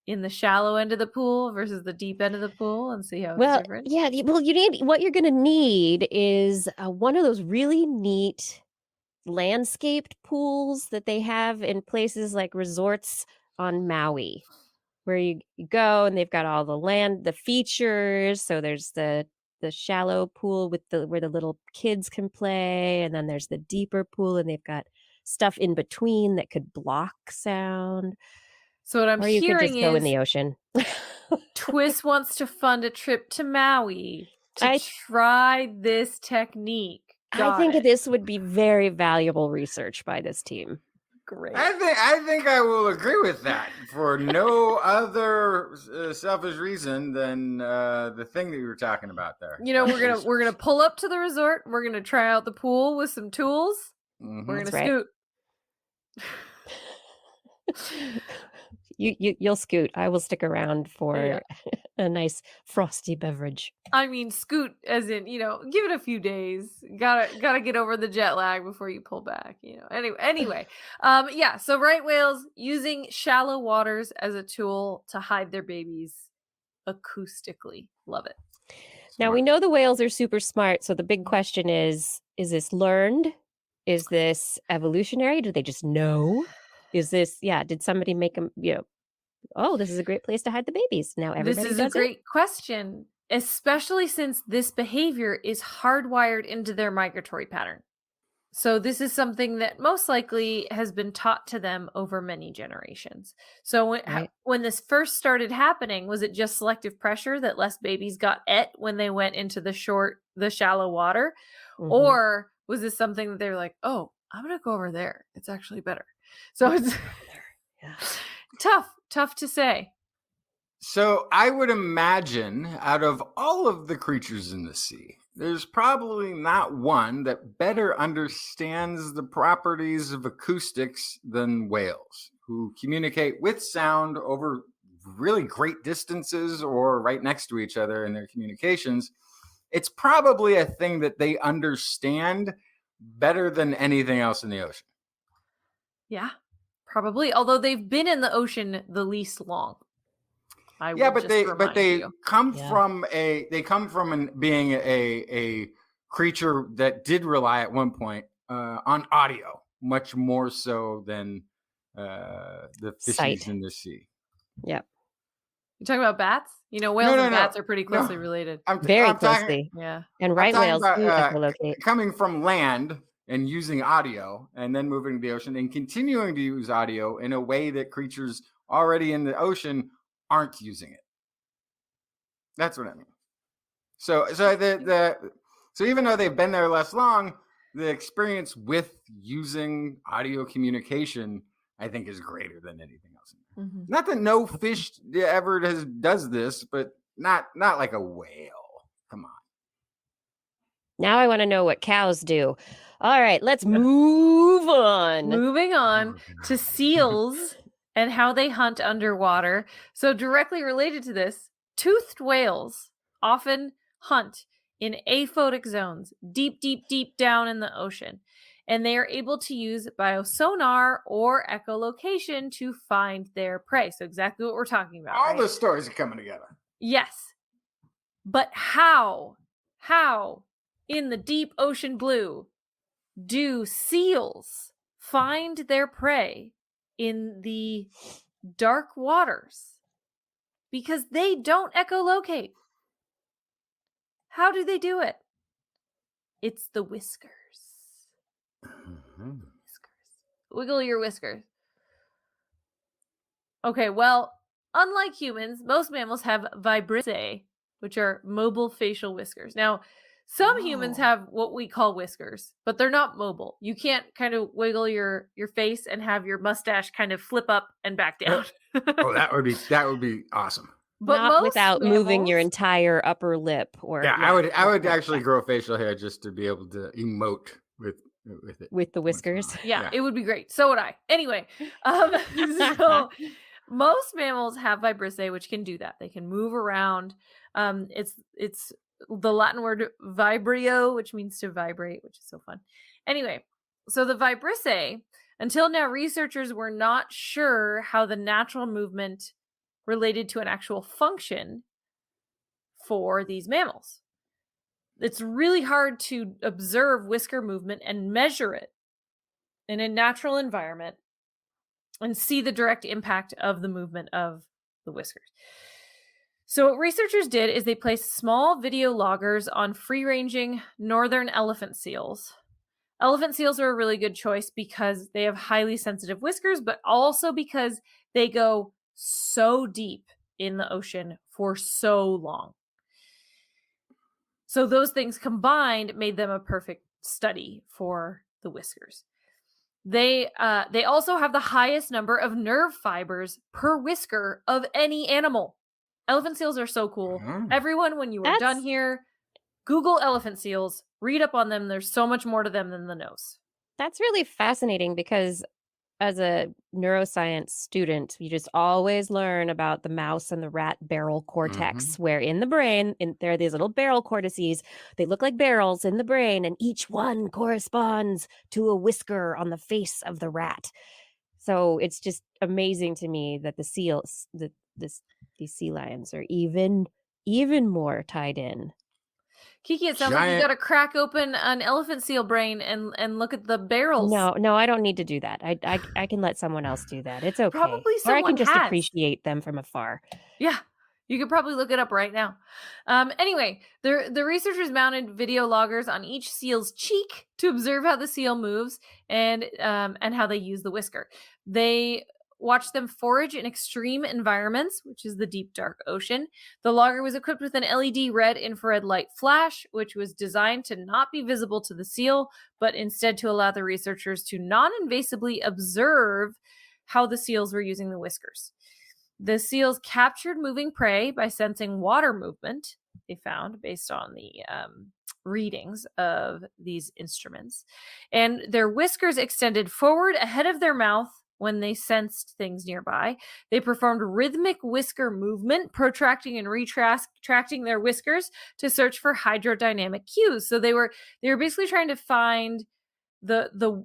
in the shallow end of the pool versus the deep end of the pool and see how it's different. Yeah, what you're going to need is one of those really neat landscaped pools that they have in places like resorts on Maui, where you go and they've got all the features. So there's the shallow pool with where the little kids can play, and then there's the deeper pool, and they've got stuff in between that could block sound. So what I'm or you hearing could just go in the ocean. TWIS wants to fund a trip to Maui to try this technique. I think this would be very valuable research by this team. Great. I think I will agree with that for no other selfish reason than the thing that you were talking about there. You know, we're gonna pull up to the resort. We're gonna try out the pool with some tools. Mhm. We're gonna That's right. scoot. You'll scoot. I will stick around for a nice frosty beverage. I mean, scoot as in, you know, give it a few days. Gotta get over the jet lag before you pull back, you know. Anyway. Yeah, so right whales using shallow waters as a tool to hide their babies acoustically. Love it. Now we know the whales are super smart, so the big question is this learned? Is this evolutionary? Do they just know? Is this, did somebody make them, oh, this is a great place to hide the babies. Now everybody This is does a great question, especially since this behavior is hardwired into their migratory pattern. So this is something that most likely has been taught to them over many generations. So when this first started happening, was it just selective pressure that less babies got when they went into the shallow water? Mm-hmm. Or was this something that they're like, oh, I'm going to go over there. It's actually better. So it's tough to say. So I would imagine out of all of the creatures in the sea, there's probably not one that better understands the properties of acoustics than whales, who communicate with sound over really great distances or right next to each other in their communications. It's probably a thing that they understand better than anything else in the ocean. Yeah, probably. Although they've been in the ocean the least long. But they come from being a creature that did rely at one point on audio, much more so than the fishies in the sea. Yeah. You're talking about bats? You know, whales and bats are pretty closely related. Very closely. Yeah. And right whales do echolocate. Coming from land and using audio and then moving to the ocean and continuing to use audio in a way that creatures already in the ocean aren't using it. That's what I mean. So even though they've been there less long, the experience with using audio communication, I think, is greater than anything else. Mm-hmm. Not that no fish ever does this, but not like a whale. Come on. Now I want to know what cows do. All right, let's move on. Moving on to seals and how they hunt underwater. So directly related to this, toothed whales often hunt in aphotic zones, deep down in the ocean. And they are able to use biosonar or echolocation to find their prey. So exactly what we're talking about. All the stories are coming together. Yes. But how in the deep ocean blue do seals find their prey in the dark waters? Because they don't echolocate. How do they do it? It's the whiskers. Mm-hmm. Wiggle your whiskers. Okay, well, unlike humans, most mammals have vibrissae, which are mobile facial whiskers. Now, some humans have what we call whiskers, but they're not mobile. You can't kind of wiggle your face and have your mustache kind of flip up and back down. That would be awesome. But not without moving your entire upper lip. I would actually grow facial hair just to be able to emote with it. With the whiskers. Yeah, it would be great. So would I. Anyway, so most mammals have vibrissae, which can do that. They can move around. It's the Latin word vibrio, which means to vibrate, which is so fun. Anyway, so the vibrissae, until now, researchers were not sure how the natural movement related to an actual function for these mammals. It's really hard to observe whisker movement and measure it in a natural environment and see the direct impact of the movement of the whiskers. So what researchers did is they placed small video loggers on free-ranging northern elephant seals. Elephant seals are a really good choice because they have highly sensitive whiskers, but also because they go so deep in the ocean for so long. So those things combined made them a perfect study for the whiskers. They also have the highest number of nerve fibers per whisker of any animal. Elephant seals are so cool. Everyone, when you are done here, Google elephant seals, read up on them. There's so much more to them than the nose. That's really fascinating because as a neuroscience student, you just always learn about the mouse and the rat barrel cortex, where in the brain, there are these little barrel cortices. They look like barrels in the brain, and each one corresponds to a whisker on the face of the rat. So it's just amazing to me that the seals, these sea lions are even more tied in. Kiki, it sounds like you got to crack open an elephant seal brain and look at the barrels. No, I don't need to do that. I can let someone else do that. It's okay. Probably or I someone can just has. appreciate them from afar. Yeah, you could probably look it up right now. Anyway, the researchers mounted video loggers on each seal's cheek to observe how the seal moves and how they use the whisker. They watched them forage in extreme environments, which is the deep, dark ocean. The logger was equipped with an LED red infrared light flash, which was designed to not be visible to the seal, but instead to allow the researchers to non-invasively observe how the seals were using the whiskers. The seals captured moving prey by sensing water movement, they found, based on the readings of these instruments. And their whiskers extended forward ahead of their mouth when they sensed things nearby. They performed rhythmic whisker movement, protracting and retracting their whiskers to search for hydrodynamic cues. So they were basically trying to find the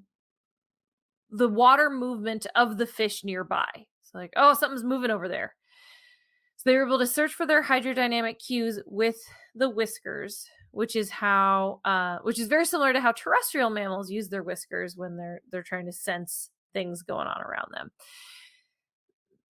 water movement of the fish nearby. It's like, oh, something's moving over there. So they were able to search for their hydrodynamic cues with the whiskers, which is very similar to how terrestrial mammals use their whiskers when they're trying to sense things going on around them.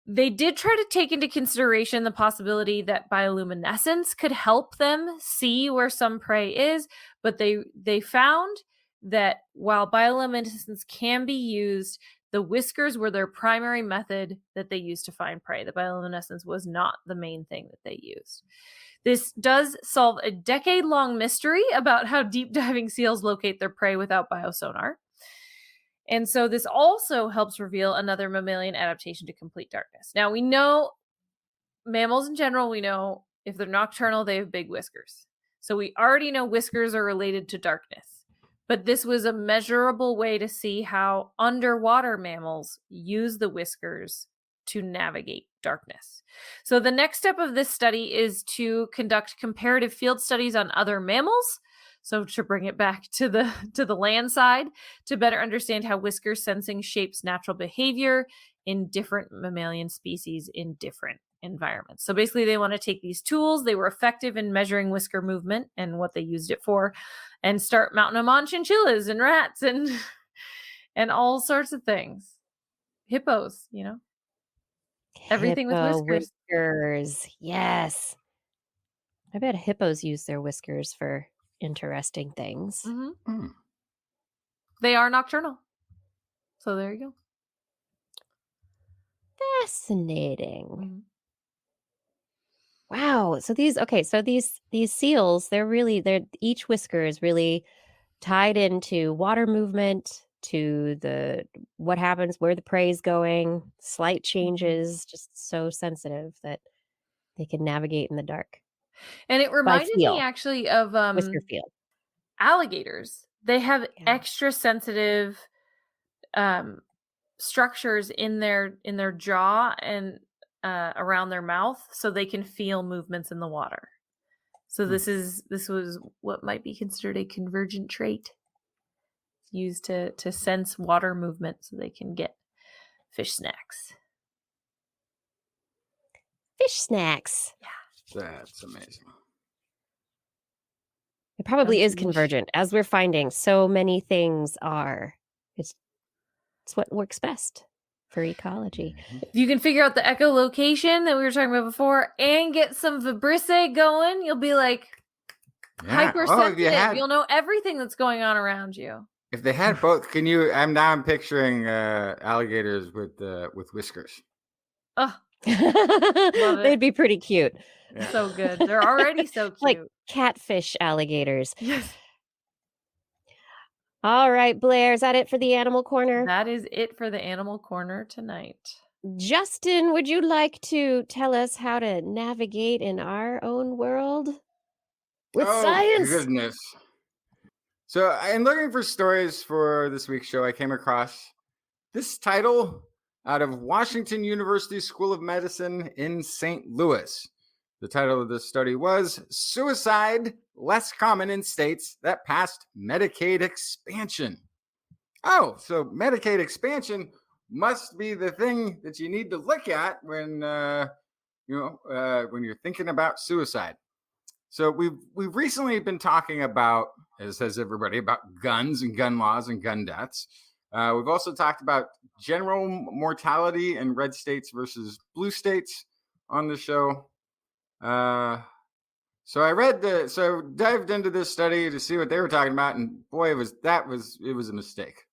They did try to take into consideration the possibility that bioluminescence could help them see where some prey is, but they found that while bioluminescence can be used, the whiskers were their primary method that they used to find prey. The bioluminescence was not the main thing that they used. This does solve a decade-long mystery about how deep diving seals locate their prey without biosonar. And so this also helps reveal another mammalian adaptation to complete darkness. Now, we know mammals in general, we know if they're nocturnal, they have big whiskers. So we already know whiskers are related to darkness. But this was a measurable way to see how underwater mammals use the whiskers to navigate darkness. So the next step of this study is to conduct comparative field studies on other mammals. So to bring it back to the land side, to better understand how whisker sensing shapes natural behavior in different mammalian species in different environments. So basically they want to take these tools, they were effective in measuring whisker movement and what they used it for, and start mounting them on chinchillas and rats and all sorts of things. Hippos, everything with whiskers. Yes. I bet hippos use their whiskers for interesting things. They are nocturnal. So there you go. Fascinating. Wow. So these seals, each whisker is really tied into water movement, to what happens, where the prey is going, slight changes, just so sensitive that they can navigate in the dark. And it reminded me actually of whisker feel. Alligators. They have extra sensitive structures in their jaw and around their mouth, so they can feel movements in the water. So this was what might be considered a convergent trait, used to sense water movement so they can get fish snacks. Fish snacks. Yeah. That's amazing. It probably is convergent, as we're finding so many things are. It's what works best for ecology. If you can figure out the echolocation that we were talking about before and get some vibrissae going, you'll be like hypersensitive. You'll know everything that's going on around you. If they had both, I'm picturing alligators with whiskers. Oh, they'd be pretty cute. Yeah. So good. They're already so cute. Like catfish alligators. Yes. All right, Blair, is that it for the animal corner? That is it for the animal corner tonight. Justin, would you like to tell us how to navigate in our own world with Oh, science? goodness. So, in looking for stories for this week's show, I came across this title out of Washington University School of Medicine in St. Louis. The title of this study was Suicide Less Common in States That Passed Medicaid Expansion. Oh, so Medicaid expansion must be the thing that you need to look at when when you're thinking about suicide. So we've recently been talking about, as has everybody, about guns and gun laws and gun deaths. We've also talked about general mortality in red states versus blue states on the show. So I dived into this study to see what they were talking about, and boy, it was a mistake.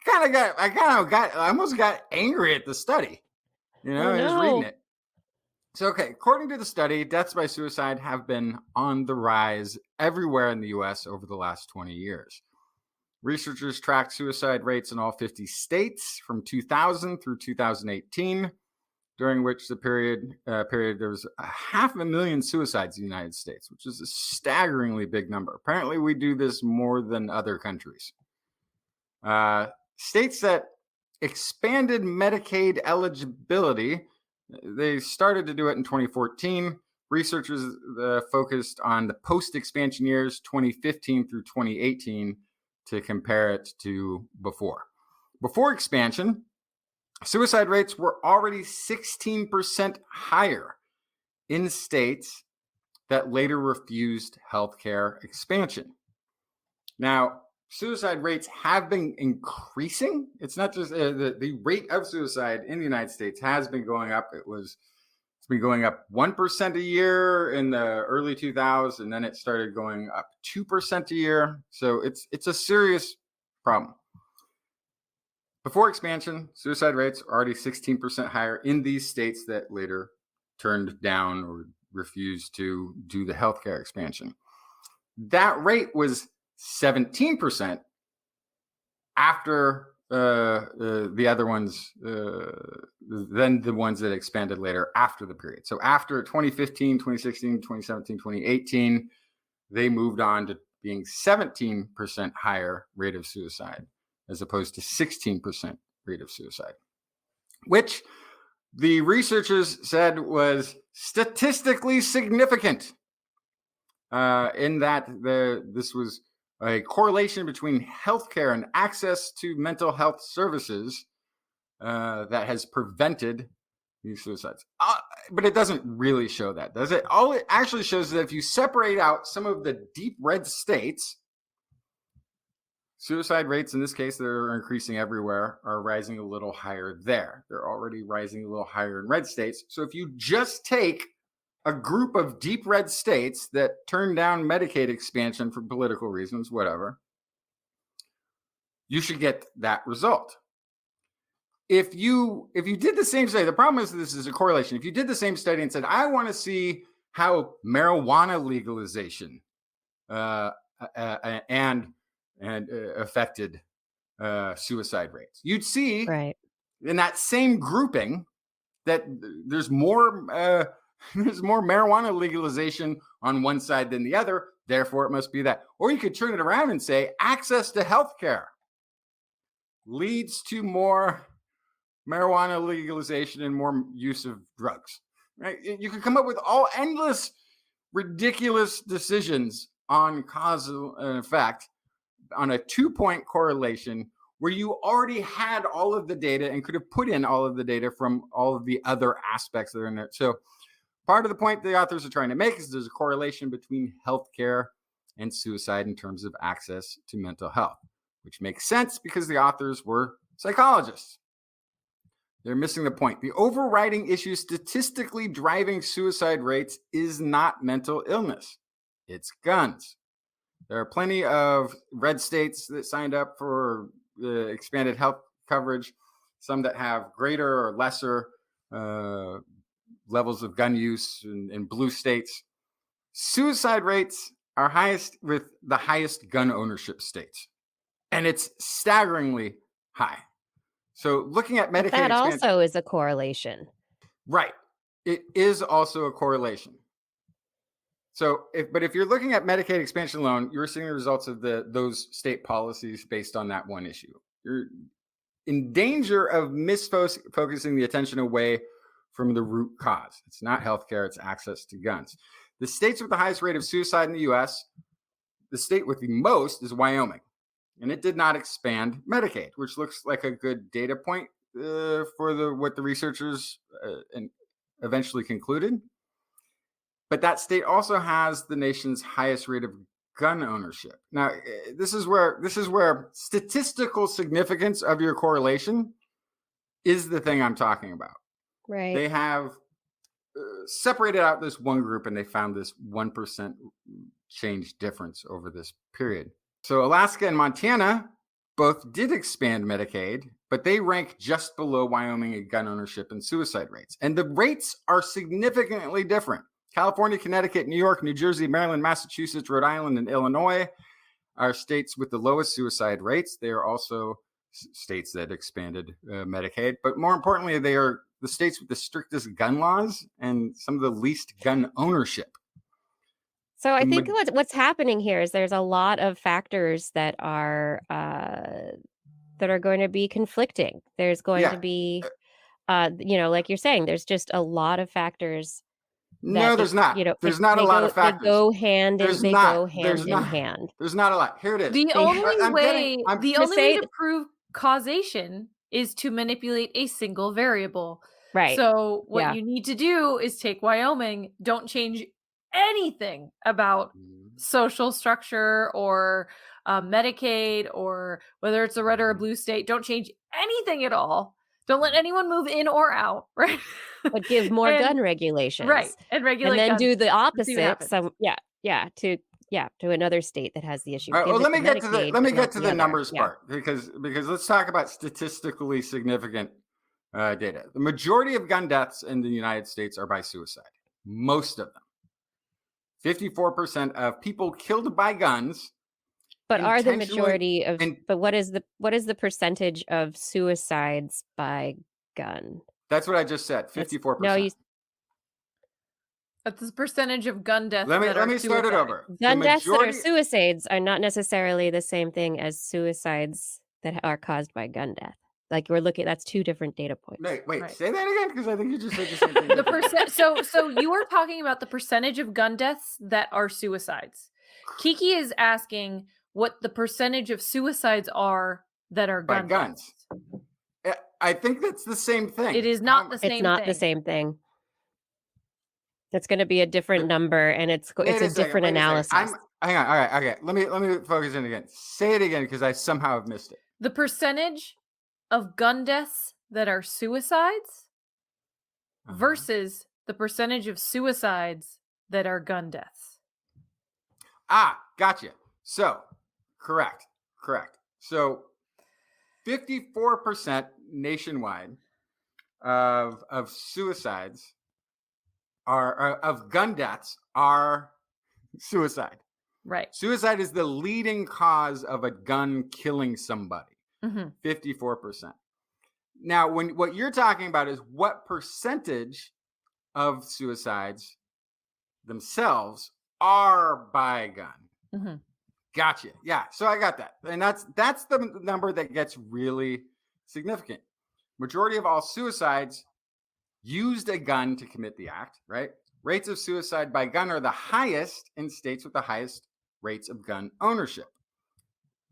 I almost got angry at the study. Oh, I was reading no. it. So, okay, according to the study, deaths by suicide have been on the rise everywhere in the US over the last 20 years. Researchers tracked suicide rates in all 50 states from 2000 through 2018, during which the period there was 500,000 suicides in the United States, which is a staggeringly big number. Apparently, we do this more than other countries. States that expanded Medicaid eligibility, they started to do it in 2014. Researchers focused on the post-expansion years, 2015 through 2018, to compare it to before. Before expansion, suicide rates were already 16% higher in states that later refused healthcare expansion. Now, suicide rates have been increasing. It's not just the rate of suicide in the United States has been going up. It's been going up 1% a year in the early 2000s, and then it started going up 2% a year. So it's a serious problem. Before expansion, suicide rates are already 16% higher in these states that later turned down or refused to do the healthcare expansion. That rate was 17% after the other ones, then the ones that expanded later after the period. So after 2015, 2016, 2017, 2018, they moved on to being 17% higher rate of suicide as opposed to 16% rate of suicide, which the researchers said was statistically significant in that this was a correlation between healthcare and access to mental health services that has prevented these suicides. But it doesn't really show that, does it? All it actually shows is that if you separate out some of the deep red states, suicide rates in this case that are increasing everywhere are rising a little higher there. They're already rising a little higher in red states. So if you just take a group of deep red states that turned down Medicaid expansion for political reasons, whatever, you should get that result. If you did the same study, the problem is this is a correlation. If you did the same study and said, I want to see how marijuana legalization and affected suicide rates, you'd see Right. in that same grouping that there's more marijuana legalization on one side than the other. Therefore, it must be that. Or you could turn it around and say access to healthcare leads to more marijuana legalization and more use of drugs. Right? You could come up with all endless, ridiculous decisions on causal and effect on a 2-point correlation where you already had all of the data and could have put in all of the data from all of the other aspects that are in there. So part of the point the authors are trying to make is there's a correlation between healthcare and suicide in terms of access to mental health, which makes sense because the authors were psychologists. They're missing the point. The overriding issue statistically driving suicide rates is not mental illness. It's guns. There are plenty of red states that signed up for expanded health coverage, some that have greater or lesser levels of gun use in blue states. Suicide rates are highest with the highest gun ownership states. And it's staggeringly high. So looking at But Medicaid that expansion, also is a correlation. right? It is also a correlation. So, if you're looking at Medicaid expansion alone, you're seeing the results of those state policies based on that one issue. You're in danger of misfocusing the attention away from the root cause. It's not healthcare; it's access to guns. The states with the highest rate of suicide in the U.S., the state with the most is Wyoming, and it did not expand Medicaid, which looks like a good data point for what the researchers eventually concluded. But that state also has the nation's highest rate of gun ownership. Now, this is where statistical significance of your correlation is the thing I'm talking about. Right. They have separated out this one group, and they found this 1% change difference over this period. So Alaska and Montana both did expand Medicaid, but they rank just below Wyoming in gun ownership and suicide rates. And the rates are significantly different. California, Connecticut, New York, New Jersey, Maryland, Massachusetts, Rhode Island, and Illinois are states with the lowest suicide rates. They are also states that expanded Medicaid. But more importantly, they are the states with the strictest gun laws and some of the least gun ownership. So I think what's happening here is there's a lot of factors that are going to be conflicting. There's going to be, like you're saying, there's just a lot of factors. No, there's not. There's not a lot of factors. They go hand in hand. There's not a lot. Here it is. The only way to prove causation is to manipulate a single variable. Right. So what you need to do is take Wyoming, don't change anything about social structure or Medicaid or whether it's a red or a blue state. Don't change anything at all. Don't let anyone move in or out, right? But give more gun regulations. Right. And regulate and then guns do the opposite. To another state that has the issue. Right, well, let me get to the numbers part because let's talk about statistically significant data. The majority of gun deaths in the United States are by suicide. Most of them. 54% of people killed by guns. But are the majority of? But what is the percentage of suicides by gun? That's what I just said. 54%. No, that's the percentage of gun deaths. Let me start it over. Gun deaths that are suicides are not necessarily the same thing as suicides that are caused by gun death. Like we're looking, that's two different data points. Wait, right. Say that again because I think you just said the same thing. The percent. So you are talking about the percentage of gun deaths that are suicides. Kiki is asking what the percentage of suicides are that are gun guns. I think that's the same thing. It is not the same thing. It's not the same thing. That's going to be a different number, and it's a different analysis. Hang on. All right. Okay. Let me focus in again. Say it again because I somehow have missed it. The percentage of gun deaths that are suicides versus the percentage of suicides that are gun deaths. Gotcha. So, correct. So, 54% nationwide of suicides of gun deaths are suicide. Right. Suicide is the leading cause of a gun killing somebody. 54%. Now, what you're talking about is what percentage of suicides themselves are by gun. Gotcha. Yeah. So I got that. And that's the number that gets really significant. Majority of all suicides used a gun to commit the act, right? Rates of suicide by gun are the highest in states with the highest rates of gun ownership.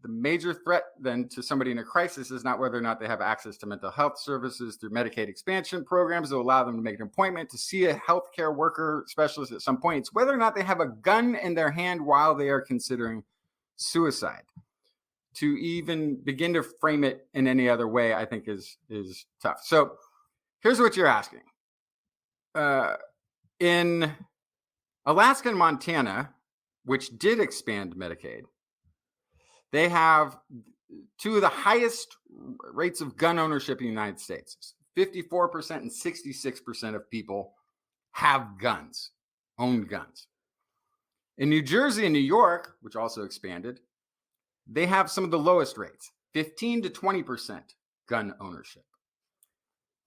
The major threat then to somebody in a crisis is not whether or not they have access to mental health services through Medicaid expansion programs that will allow them to make an appointment to see a healthcare worker specialist at some point. It's whether or not they have a gun in their hand while they are considering suicide. To even begin to frame it in any other way, I think is tough. So here's what you're asking. In Alaska and Montana, which did expand Medicaid, they have two of the highest rates of gun ownership in the United States. 54% and 66% of people have guns, own guns. In New Jersey and New York, which also expanded, they have some of the lowest rates, 15 to 20% gun ownership.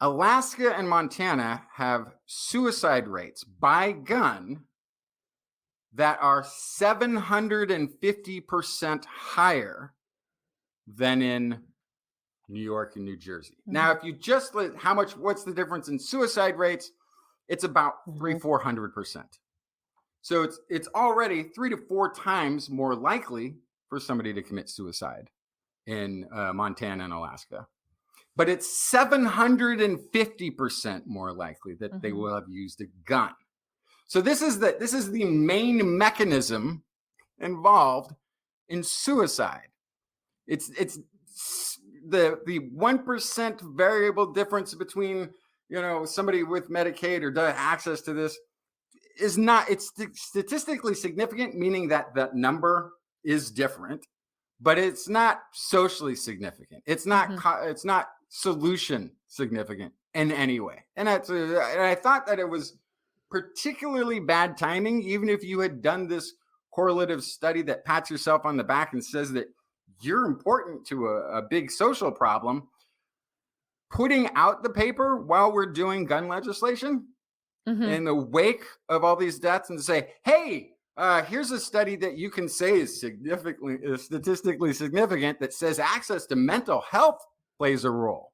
Alaska and Montana have suicide rates by gun that are 750% higher than in New York and New Jersey. Now, if you just what's the difference in suicide rates? It's about 300-400%. So it's already 3 to 4 times more likely for somebody to commit suicide in Montana and Alaska. But it's 750% more likely that they will have used a gun. So this is the main mechanism involved in suicide. It's the 1% variable difference between somebody with Medicaid or access to this is not. It's statistically significant, meaning that that number is different, but it's not socially significant. It's not. It's not solution significant in any way. And I thought that it was particularly bad timing, even if you had done this correlative study that pats yourself on the back and says that you're important to a big social problem. Putting out the paper while we're doing gun legislation in the wake of all these deaths and to say, hey, here's a study that you can say is statistically significant that says access to mental health plays a role.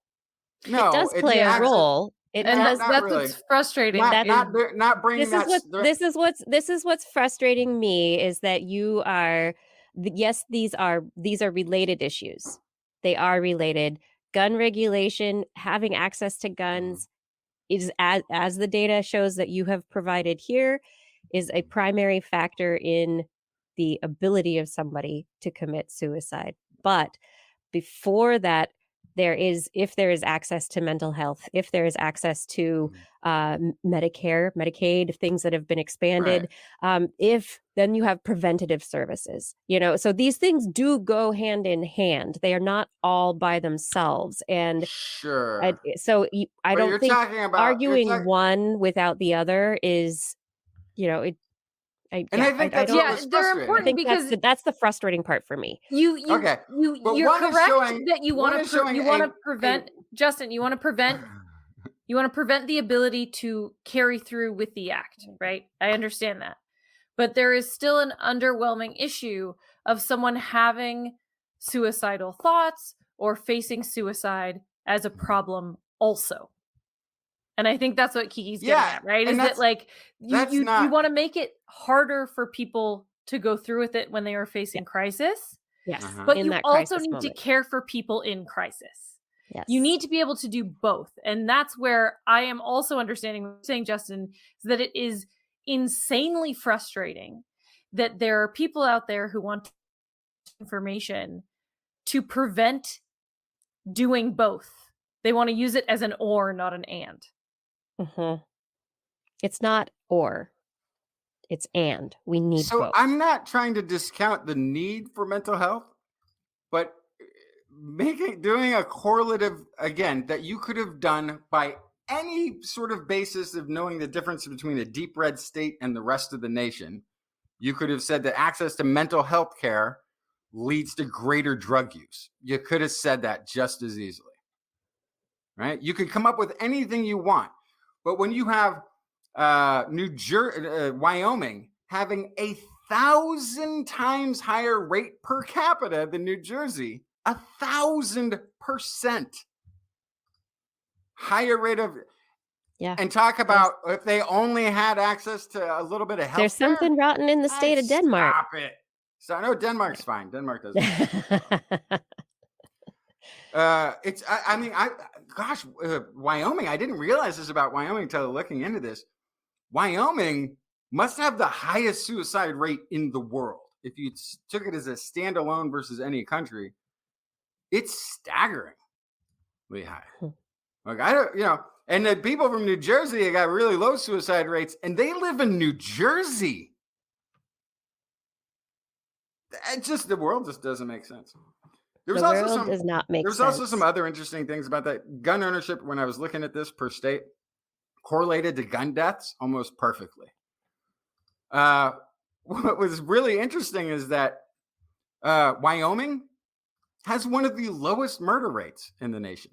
No, it does play a role. It does. That's really what's frustrating. Not bringing this is what's frustrating me is that you are. Yes, these are related issues. They are related. Gun regulation, having access to guns, is as the data shows that you have provided here, is a primary factor in the ability of somebody to commit suicide. But before that, if there is access to mental health, if there is access to Medicare, Medicaid, things that have been expanded, then you have preventative services, so these things do go hand in hand. They are not all by themselves. And I don't think arguing one without the other is, I think that's they're important because that's the frustrating part for me. You're correct that you want to prevent Justin. You want to prevent the ability to carry through with the act, right? I understand that, but there is still an underwhelming issue of someone having suicidal thoughts or facing suicide as a problem also. And I think that's what Kiki's getting at, right? Is that like you want to make it harder for people to go through with it when they are facing crisis. Yes. But you also need to care for people in crisis. Yes. You need to be able to do both. And that's where I am also understanding what you're saying, Justin, is that it is insanely frustrating that there are people out there who want information to prevent doing both. They want to use it as an or, not an and. It's not or, it's and. We need both. So I'm not trying to discount the need for mental health, but doing a correlative again that you could have done by any sort of basis of knowing the difference between a deep red state and the rest of the nation. You could have said that access to mental health care leads to greater drug use. You could have said that just as easily, right? You could come up with anything you want. But when you have Wyoming having 1,000 times higher rate per capita than New Jersey, 1,000% higher rate of, and talk about if they only had access to a little bit of health. There's something rotten in the state of Denmark. Stop it. So I know Denmark's fine. Denmark doesn't. Wyoming, I didn't realize this about Wyoming until looking into this. Wyoming must have the highest suicide rate in the world. If you took it as a standalone versus any country, it's staggeringly high. Like and the people from New Jersey got really low suicide rates, and they live in New Jersey. The world just doesn't make sense. Does not make sense. There's also some other interesting things about that. Gun ownership, when I was looking at this per state, correlated to gun deaths almost perfectly. what was really interesting is that Wyoming has one of the lowest murder rates in the nation.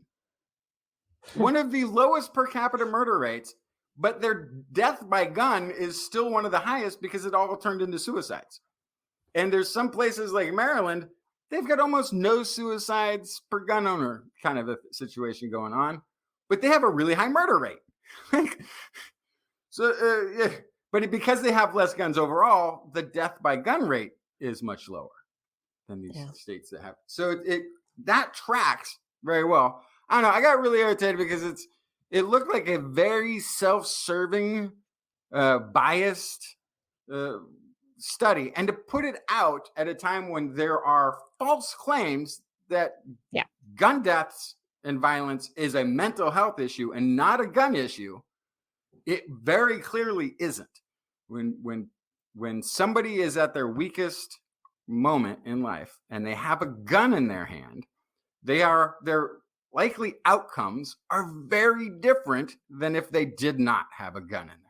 One of the lowest per capita murder rates, but their death by gun is still one of the highest because it all turned into suicides. And there's some places like Maryland, they've got almost no suicides per gun owner kind of a situation going on, but they have a really high murder rate. So, yeah. But because they have less guns overall, the death by gun rate is much lower than these states that have. So that tracks very well. I don't know. I got really irritated because it looked like a very self-serving, biased study, and to put it out at a time when there are false claims that gun deaths and violence is a mental health issue and not a gun issue. It very clearly isn't. When somebody is at their weakest moment in life and they have a gun in their hand, their likely outcomes are very different than if they did not have a gun in their hand.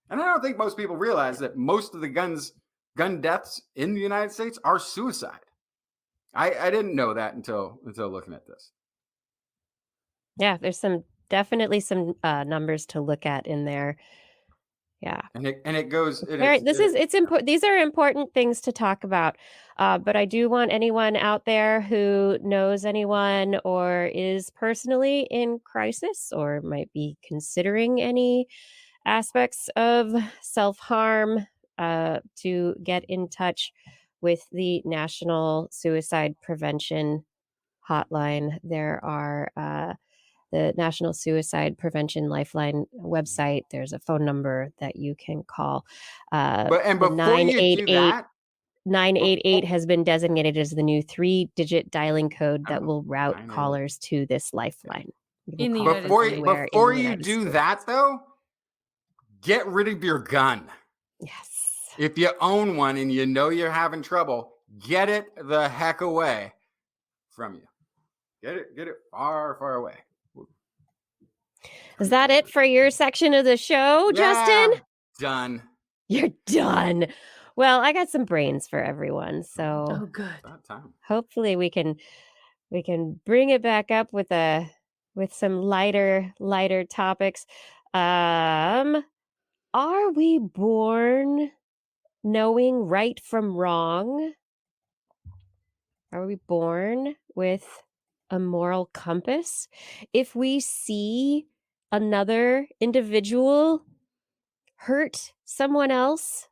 And I don't think most people realize that most of the gun deaths in the United States are suicide. I didn't know that until looking at this. Yeah, there's definitely some numbers to look at in there. Yeah. And it goes. It's important. These are important things to talk about. But I do want anyone out there who knows anyone or is personally in crisis or might be considering any aspects of self-harm to get in touch with the National Suicide Prevention Hotline. There are the National Suicide Prevention Lifeline website. There's a phone number that you can call. But before you do that, 988 has been designated as the new 3-digit dialing code that will route callers to this lifeline. Before you do that, though, get rid of your gun. Yes. If you own one and you know you're having trouble, get it the heck away from you. Get it far, far away. Is that it for your section of the show, Justin? Done. You're done. Well, I got some brains for everyone, so good. Hopefully we can bring it back up with some lighter topics. Are we born knowing right from wrong? Are we born with a moral compass? If we see another individual hurt someone else,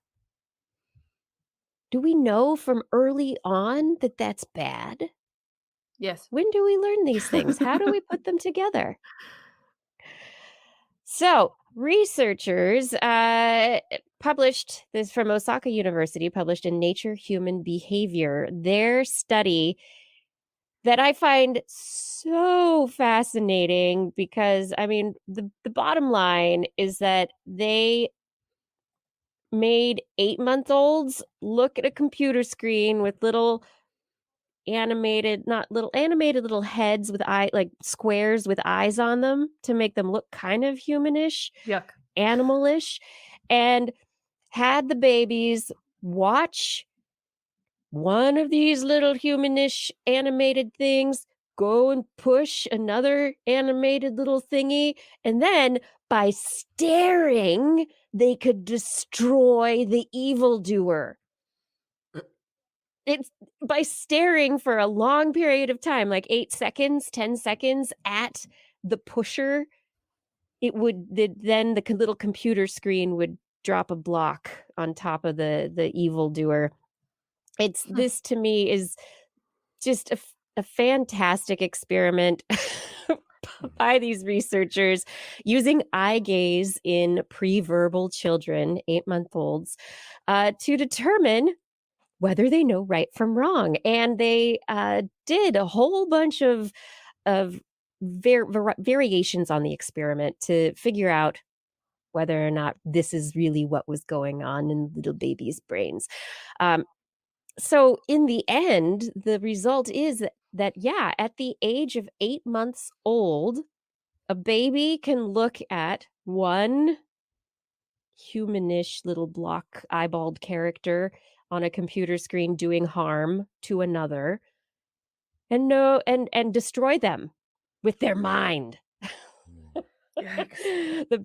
do we know from early on that that's bad? Yes. When do we learn these things? How do we put them together? So, researchers published this from Osaka University, published in Nature Human Behavior, their study that I find so fascinating because, I mean, the bottom line is that they made 8-month-olds look at a computer screen with little animated little heads with like squares with eyes on them to make them look kind of humanish, animalish, and had the babies watch one of these little humanish animated things go and push another animated little thingy, and then by staring they could destroy the evildoer. It's by staring for a long period of time, like 8 seconds, 10 seconds at the pusher, then the little computer screen would drop a block on top of the evildoer. This to me is just a fantastic experiment by these researchers using eye gaze in pre-verbal children, 8-month-olds, to determine whether they know right from wrong. And they did a whole bunch of variations on the experiment to figure out whether or not this is really what was going on in little babies' brains. So in the end, the result is that at the age of 8 months old, a baby can look at one humanish little block eyeballed character on a computer screen doing harm to another and destroy them with their mind. Yikes. The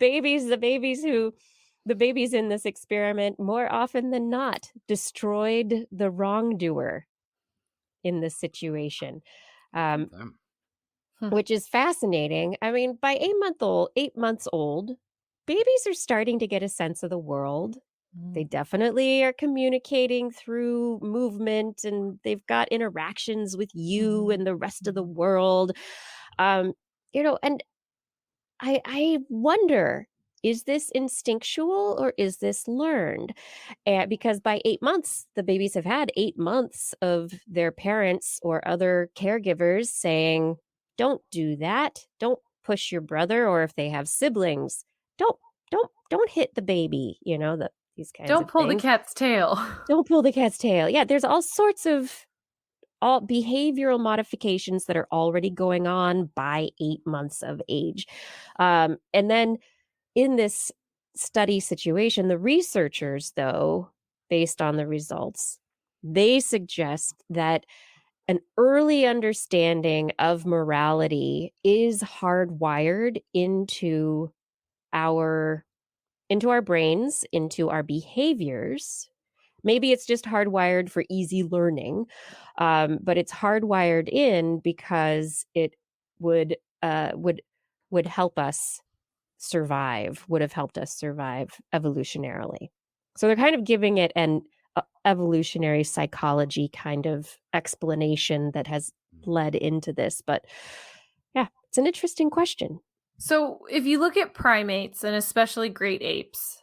babies in this experiment more often than not destroyed the wrongdoer in this situation. Them. Which is fascinating. I mean, by 8 months old, babies are starting to get a sense of the world. They definitely are communicating through movement, and they've got interactions with you and the rest of the world. And I wonder, is this instinctual or is this learned? Because by 8 months, the babies have had 8 months of their parents or other caregivers saying, "Don't do that. Don't push your brother," or if they have siblings, "Don't don't hit the baby," these kinds Don't of pull the things. cat's tail. Don't pull the cat's tail. Yeah, there's all sorts of all behavioral modifications that are already going on by 8 months of age. And then in this study situation, the researchers, though, based on the results, they suggest that an early understanding of morality is hardwired into our brains, into our behaviors. Maybe it's just hardwired for easy learning, but it's hardwired in because it would would help us survive, would have helped us survive evolutionarily. So they're kind of giving it an evolutionary psychology kind of explanation that has led into this. But yeah, it's an interesting question. So if you look at primates, and especially great apes,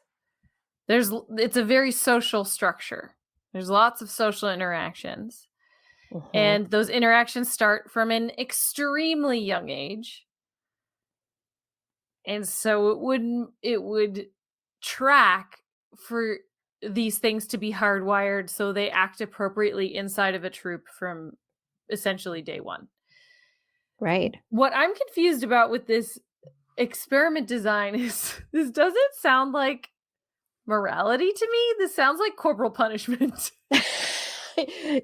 it's a very social structure. There's lots of social interactions. Mhm. And those interactions start from an extremely young age. And so it would track for these things to be hardwired so they act appropriately inside of a troop from essentially day one. Right. What I'm confused about with this experiment design is this doesn't sound like morality to me. This sounds like corporal punishment.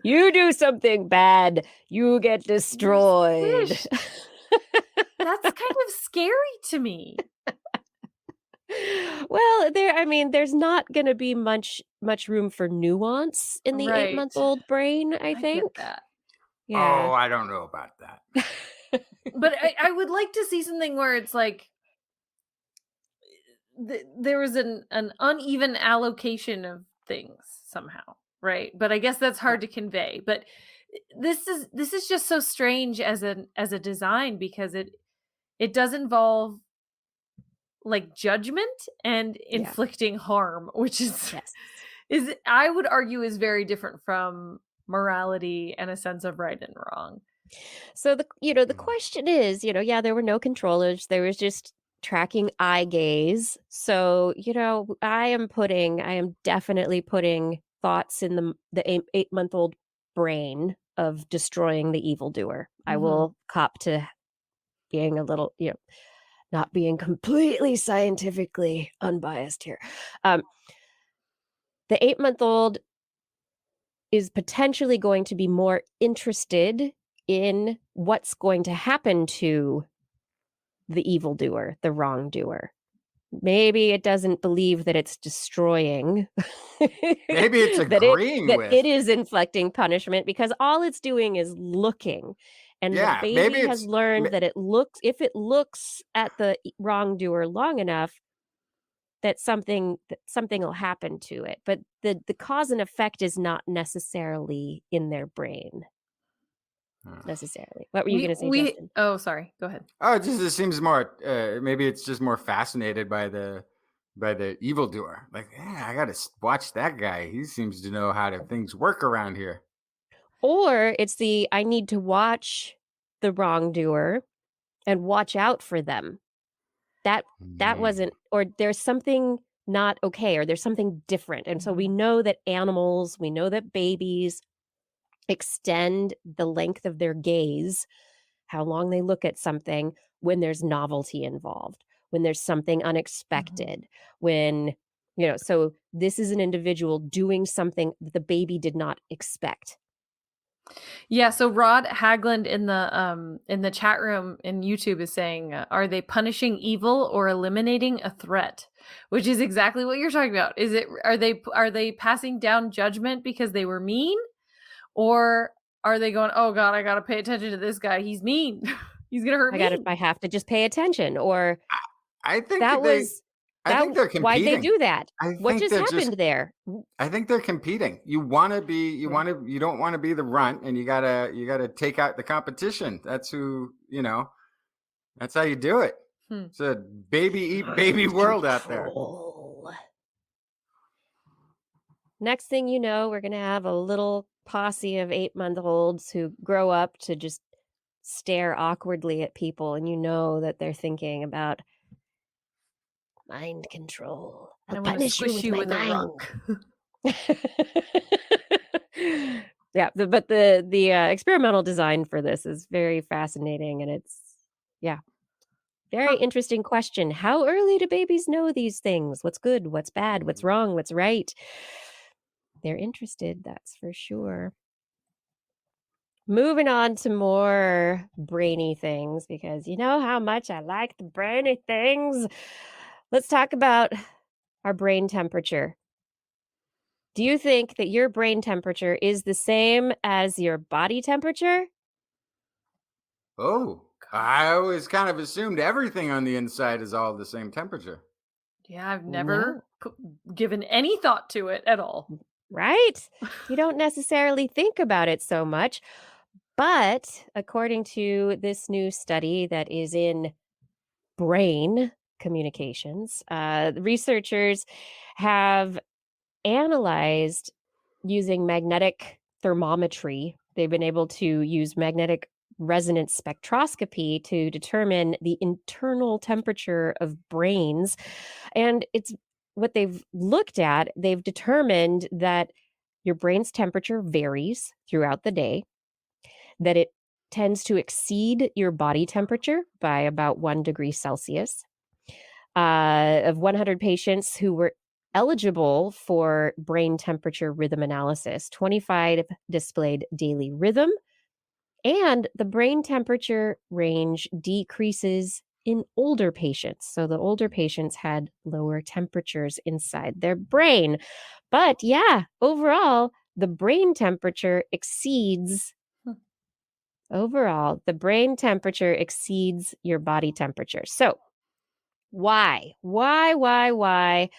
You do something bad, you get destroyed. Fish. That's kind of scary to me. Well, there's not going to be much room for nuance in the Right. 8-month-old brain, I I think. get that. Oh, Yeah. I don't know about that. But I would like to see something where it's like there was an uneven allocation of things somehow, right? But I guess that's hard to convey. But this is just so strange as a design because it does involve like judgment and Yeah. inflicting harm, which is Yes. I would argue is very different from morality and a sense of right and wrong. So the question is, yeah, there were no controllers. There was just tracking eye gaze. So, I am definitely putting thoughts in the 8-month-old brain of destroying the evildoer. I will cop to being a little, not being completely scientifically unbiased here. The 8-month-old is potentially going to be more interested in what's going to happen to the evildoer, the wrongdoer. Maybe it doesn't believe that it's destroying. Maybe it's agreeing that with. it is inflicting punishment because all it's doing is looking. And Yeah, the maybe baby has learned that if it looks at the wrongdoer long enough, that something will happen to it. But the cause and effect is not necessarily in their brain. Necessarily. What were you going to say, Justin? Oh, sorry. Go ahead. Oh, it seems more. Maybe it's just more fascinated by the evildoer. Like, yeah, I gotta watch that guy. He seems to know how things work around here. Or it's I need to watch the wrongdoer and watch out for them. That wasn't, or there's something not okay, or there's something different. And so we know that we know that babies extend the length of their gaze, how long they look at something when there's novelty involved, when there's something unexpected, when, So this is an individual doing something that the baby did not expect. Yeah, so Rod Hagland in the chat room in YouTube is saying, "Are they punishing evil or eliminating a threat?" Which is exactly what you're talking about. Are they passing down judgment because they were mean, or are they going, "Oh God, I gotta pay attention to this guy. He's mean. He's gonna hurt me." I have to just pay attention. Or I think that they. was I that. think they're Why'd they competing. do that? I What think just they're just. happened there? I think they're competing. You want to be. You don't want to be the runt, and you gotta take out the competition. That's who. That's how you do it. It's a baby eat baby world out there. Next thing you know, we're going to have a little posse of 8-month-olds who grow up to just stare awkwardly at people, and you know that they're thinking about mind control. I'll punish you with my mind. Yeah, but the experimental design for this is very fascinating, and it's very interesting question. How early do babies know these things? What's good? What's bad? What's wrong? What's right? They're interested, that's for sure. Moving on to more brainy things, because you know how much I like the brainy things. Let's talk about our brain temperature. Do you think that your brain temperature is the same as your body temperature? Oh, I always kind of assumed everything on the inside is all the same temperature. Yeah, I've never given any thought to it at all. Right? You don't necessarily think about it so much. But according to this new study that is in brain communications, researchers have analyzed using magnetic thermometry. They've been able to use magnetic resonance spectroscopy to determine the internal temperature of brains. And it's what they've looked at. They've determined that your brain's temperature varies throughout the day, that it tends to exceed your body temperature by about 1 degree Celsius. Of 100 patients who were eligible for brain temperature rhythm analysis, 25 displayed daily rhythm, and the brain temperature range decreases in older patients. So the older patients had lower temperatures inside their brain. But yeah, overall, the brain temperature exceeds Overall, the brain temperature exceeds your body temperature. So, why? Why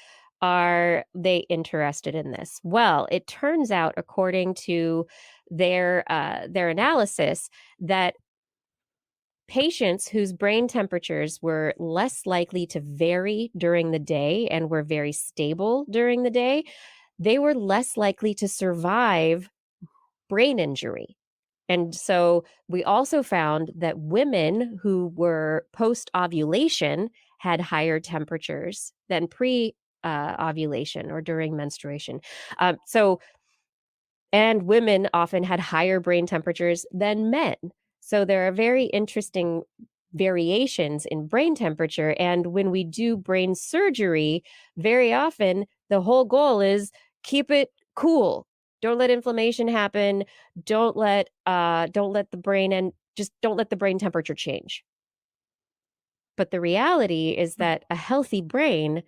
are they interested in this? Well, it turns out, according to their analysis, that patients whose brain temperatures were less likely to vary during the day and were very stable during the day, they were less likely to survive brain injury. And so we also found that women who were post-ovulation had higher temperatures than pre-ovulation or during menstruation. And women often had higher brain temperatures than men. So there are very interesting variations in brain temperature. And when we do brain surgery, very often the whole goal is keep it cool. Don't let inflammation happen. Don't let the brain temperature change. But the reality is that a healthy brain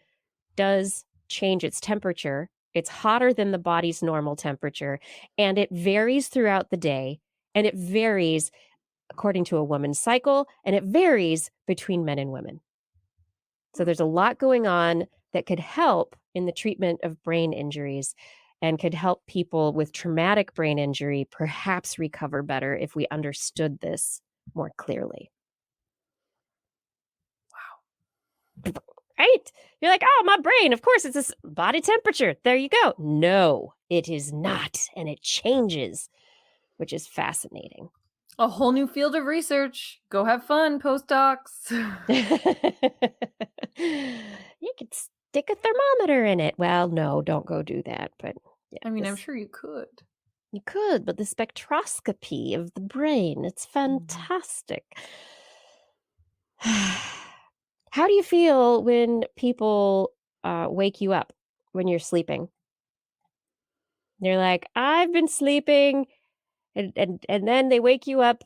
does change its temperature. It's hotter than the body's normal temperature, and it varies throughout the day, and it varies according to a woman's cycle, and it varies between men and women. So there's a lot going on that could help in the treatment of brain injuries and could help people with traumatic brain injury perhaps recover better if we understood this more clearly. Wow. Right? You're like, oh, my brain, of course, it's this body temperature. There you go. No, it is not. And it changes, which is fascinating. A whole new field of research. Go have fun, postdocs. You could stick a thermometer in it. Well, no, don't go do that. But yeah, I mean, I'm sure you could. You could, but the spectroscopy of the brain, it's fantastic. How do you feel when people wake you up when you're sleeping. They're like, I've been sleeping, and then they wake you up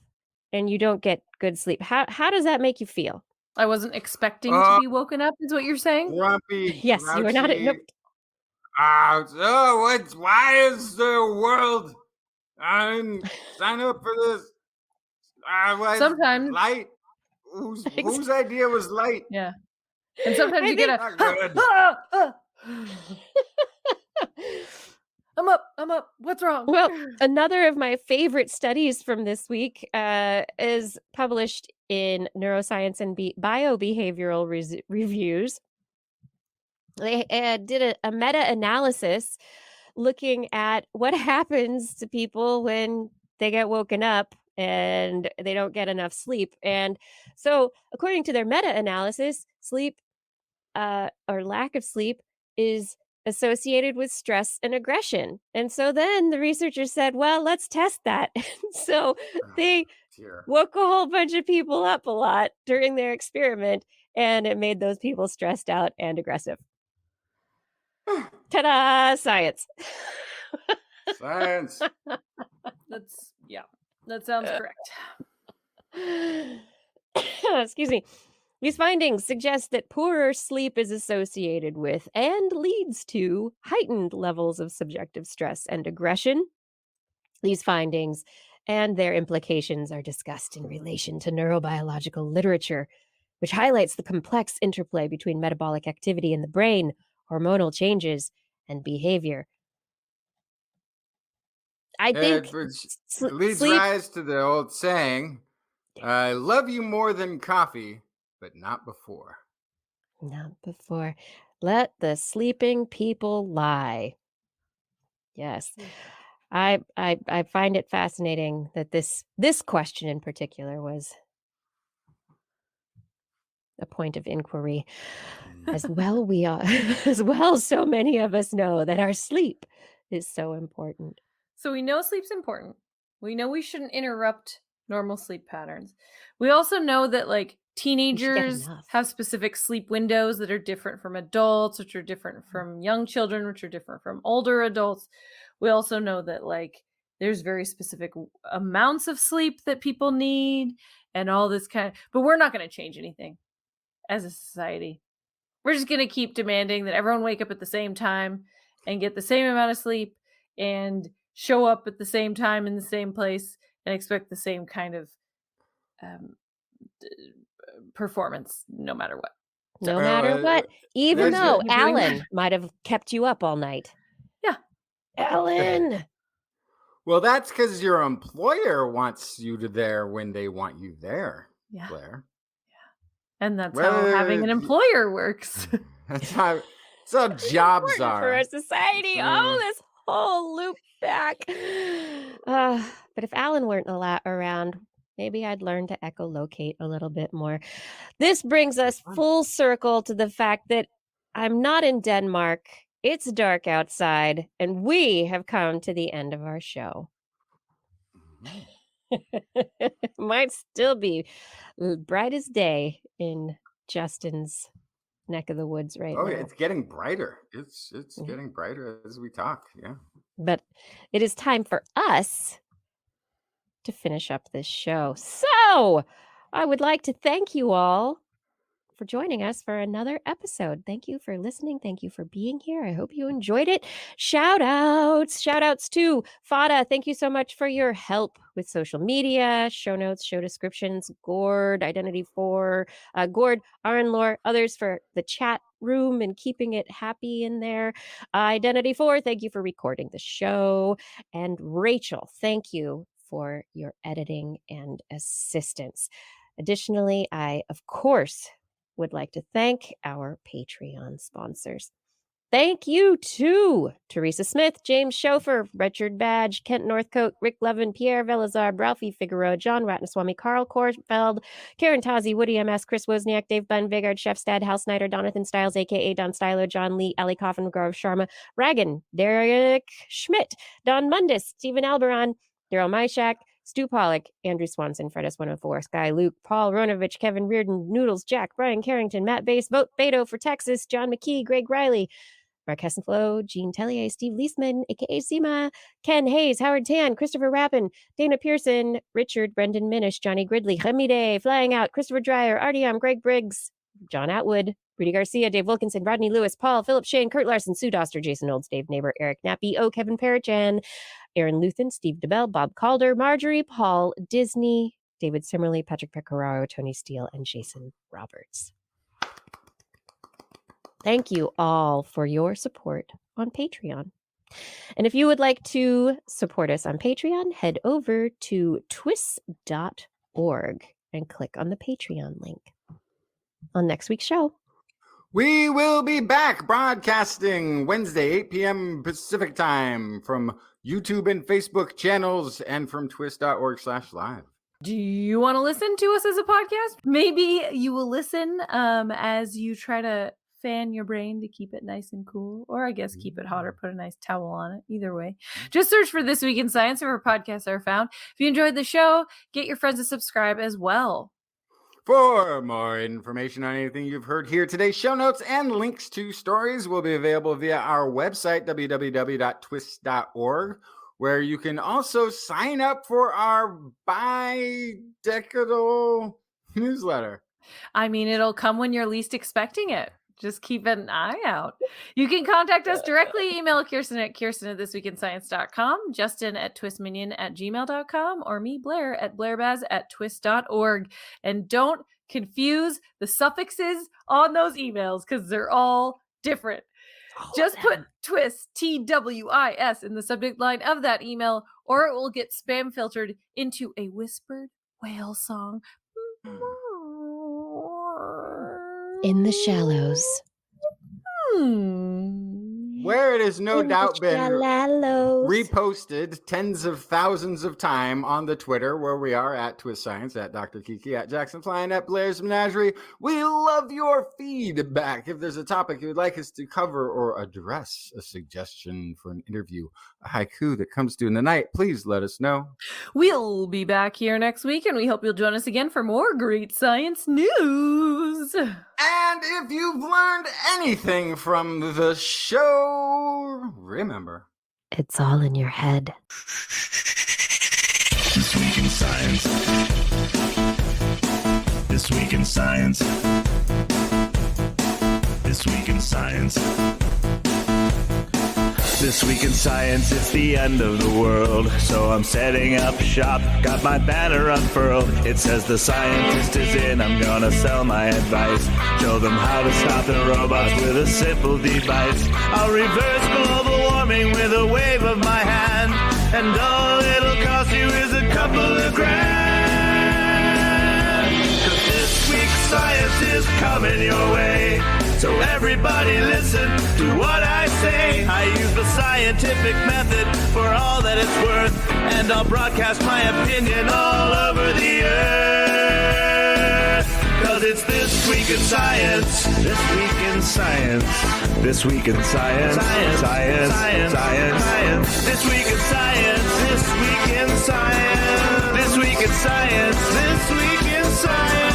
and you don't get good sleep. How does that make you feel? I wasn't expecting to Oh, be woken up, is what you're saying? grumpy, Yes, you are not at grouchy. Why is the world? I didn't sign up for this. Why is Sometimes. light? Whose idea was light? Yeah. And sometimes I you get think- Not good. I'm up. What's wrong? Well, another of my favorite studies from this week is published in Neuroscience and Biobehavioral Reviews. They did a meta-analysis looking at what happens to people when they get woken up and they don't get enough sleep. And so, according to their meta-analysis, sleep or lack of sleep is associated with stress and aggression. And so then the researchers said, well, let's test that. So they Dear. woke a whole bunch of people up a lot during their experiment, and it made those people stressed out and aggressive. Ta-da! Science. Science. That sounds correct. Excuse me. These findings suggest that poorer sleep is associated with and leads to heightened levels of subjective stress and aggression. These findings and their implications are discussed in relation to neurobiological literature, which highlights the complex interplay between metabolic activity in the brain, hormonal changes, and behavior. I think It leads sleep. rise to the old saying, I love you more than coffee, but not before. Not before. Let the sleeping people lie. Yes. I find it fascinating that this question in particular was a point of inquiry. As well, so many of us know that our sleep is so important. So we know sleep's important. We know we shouldn't interrupt normal sleep patterns. We also know that like teenagers enough. have specific sleep windows that are different from adults, which are different from young children, which are different from older adults. We also know that like there's very specific amounts of sleep that people need and all this but we're not going to change anything as a society. We're just going to keep demanding that everyone wake up at the same time and get the same amount of sleep and show up at the same time in the same place and expect the same kind of performance no matter what. No matter what, even there's though you're doing Alan might have kept you up all night. Yeah. Alan. Well, that's because your employer wants you there when they want you there, Yeah. Blair. And that's how having an employer works. That's how jobs Important are. for our society. Oh, this whole loop back. But if Alan weren't around, maybe I'd learn to echolocate a little bit more. This brings us full circle to the fact that I'm not in Denmark. It's dark outside, and we have come to the end of our show. Might still be bright as day in Justin's neck of the woods right now. Oh, yeah, it's getting brighter. It's getting brighter as we talk. Yeah. But it is time for us to finish up this show. So I would like to thank you all for joining us for another episode. Thank you for listening. Thank you for being here. I hope you enjoyed it. Shout outs to Fada. Thank you so much for your help with social media, show notes, show descriptions, Gord, Identity4, Gord, Lore, others for the chat room and keeping it happy in there. Identity4, thank you for recording the show. And Rachel, thank you for your editing and assistance. Additionally, I, of course, would like to thank our Patreon sponsors. Thank you to Teresa Smith, James Schofer, Richard Badge, Kent Northcote, Rick Levin, Pierre Velazar, Ralphie Figueroa, John Ratnaswamy, Carl Korfeld, Karen Tazi, Woody MS, Chris Wozniak, Dave Bunn, Vigard, Chef Stad, Hal Snyder, Donathan Styles, aka Don Stylo, John Lee, Ali Coffin, Gaurav Sharma, Ragan, Derek Schmidt, Don Mundis, Stephen Alberon, Daryl Myshak, Stu Pollock, Andrew Swanson, Fred S104, Sky Luke, Paul Ronovich, Kevin Reardon, Noodles, Jack, Brian Carrington, Matt Bass, Vote Beto for Texas, John McKee, Greg Riley, Mark Hessenflow, Jean Tellier, Steve Leisman, aka Seema, Ken Hayes, Howard Tan, Christopher Rappin, Dana Pearson, Richard, Brendan Minish, Johnny Gridley, Hamide, Flying Out, Christopher Dreyer, Artyom, Greg Briggs, John Atwood, Rudy Garcia, Dave Wilkinson, Rodney Lewis, Paul, Philip Shane, Kurt Larson, Sue Doster, Jason Olds, Dave Neighbor, Eric Nappy, O. Kevin Parachan, Aaron Luthen, Steve DeBell, Bob Calder, Marjorie, Paul, Disney, David Simmerly, Patrick Pecoraro, Tony Steele, and Jason Roberts. Thank you all for your support on Patreon. And if you would like to support us on Patreon, head over to TWIS.org and click on the Patreon link. On next week's show, we will be back broadcasting Wednesday, 8 p.m. Pacific time from YouTube and Facebook channels and from twis.org/live. Do you want to listen to us as a podcast? Maybe you will listen as you try to fan your brain to keep it nice and cool, or I guess keep it hot or put a nice towel on it. Either way, just search for This Week in Science wherever podcasts are found. If you enjoyed the show, get your friends to subscribe as well. For more information on anything you've heard here today, show notes and links to stories will be available via our website, www.twis.org, where you can also sign up for our bi-decadal newsletter. I mean, it'll come when you're least expecting it. Just keep an eye out. You can contact us directly. Email Kirsten at thisweekinscience.com, Justin at twistminion@gmail.com, or me, Blair, at blairbaz@twist.org. And don't confuse the suffixes on those emails because they're all different. Just put TWIS, TWIS, in the subject line of that email, or it will get spam filtered into a whispered whale song. in the shallows. Where it has no In doubt the been shallows. reposted tens of thousands of times on the Twitter, where we are at TWIS Science, at Dr. Kiki, at Jackson Flying, at Blair's Menagerie. We love your feedback. If there's a topic you would like us to cover or address, a suggestion for an interview, a haiku that comes due in the night, please let us know. We'll be back here next week, and we hope you'll join us again for more great science news. And if you've learned anything from the show, remember, It's all in your head. This Week in Science. This Week in Science. This Week in Science. This Week in Science, it's the end of the world. So I'm setting up shop, got my banner unfurled. It says the scientist is in, I'm gonna sell my advice. Show them how to stop the robots with a simple device. I'll reverse global warming with a wave of my hand. And all it'll cost you is a couple of grand. 'Cause this week's science is coming your way. So everybody listen to what I say. I use the scientific method for all that it's worth. And I'll broadcast my opinion all over the earth. 'Cause it's This Week in Science. This Week in Science. This Week in Science. Science. Science. Science. Science. Science. This Week in Science. This Week in Science. This Week in Science. This Week in Science.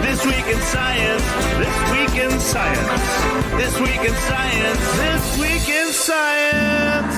This Week in Science. This Week in Science. This Week in Science. This Week in Science.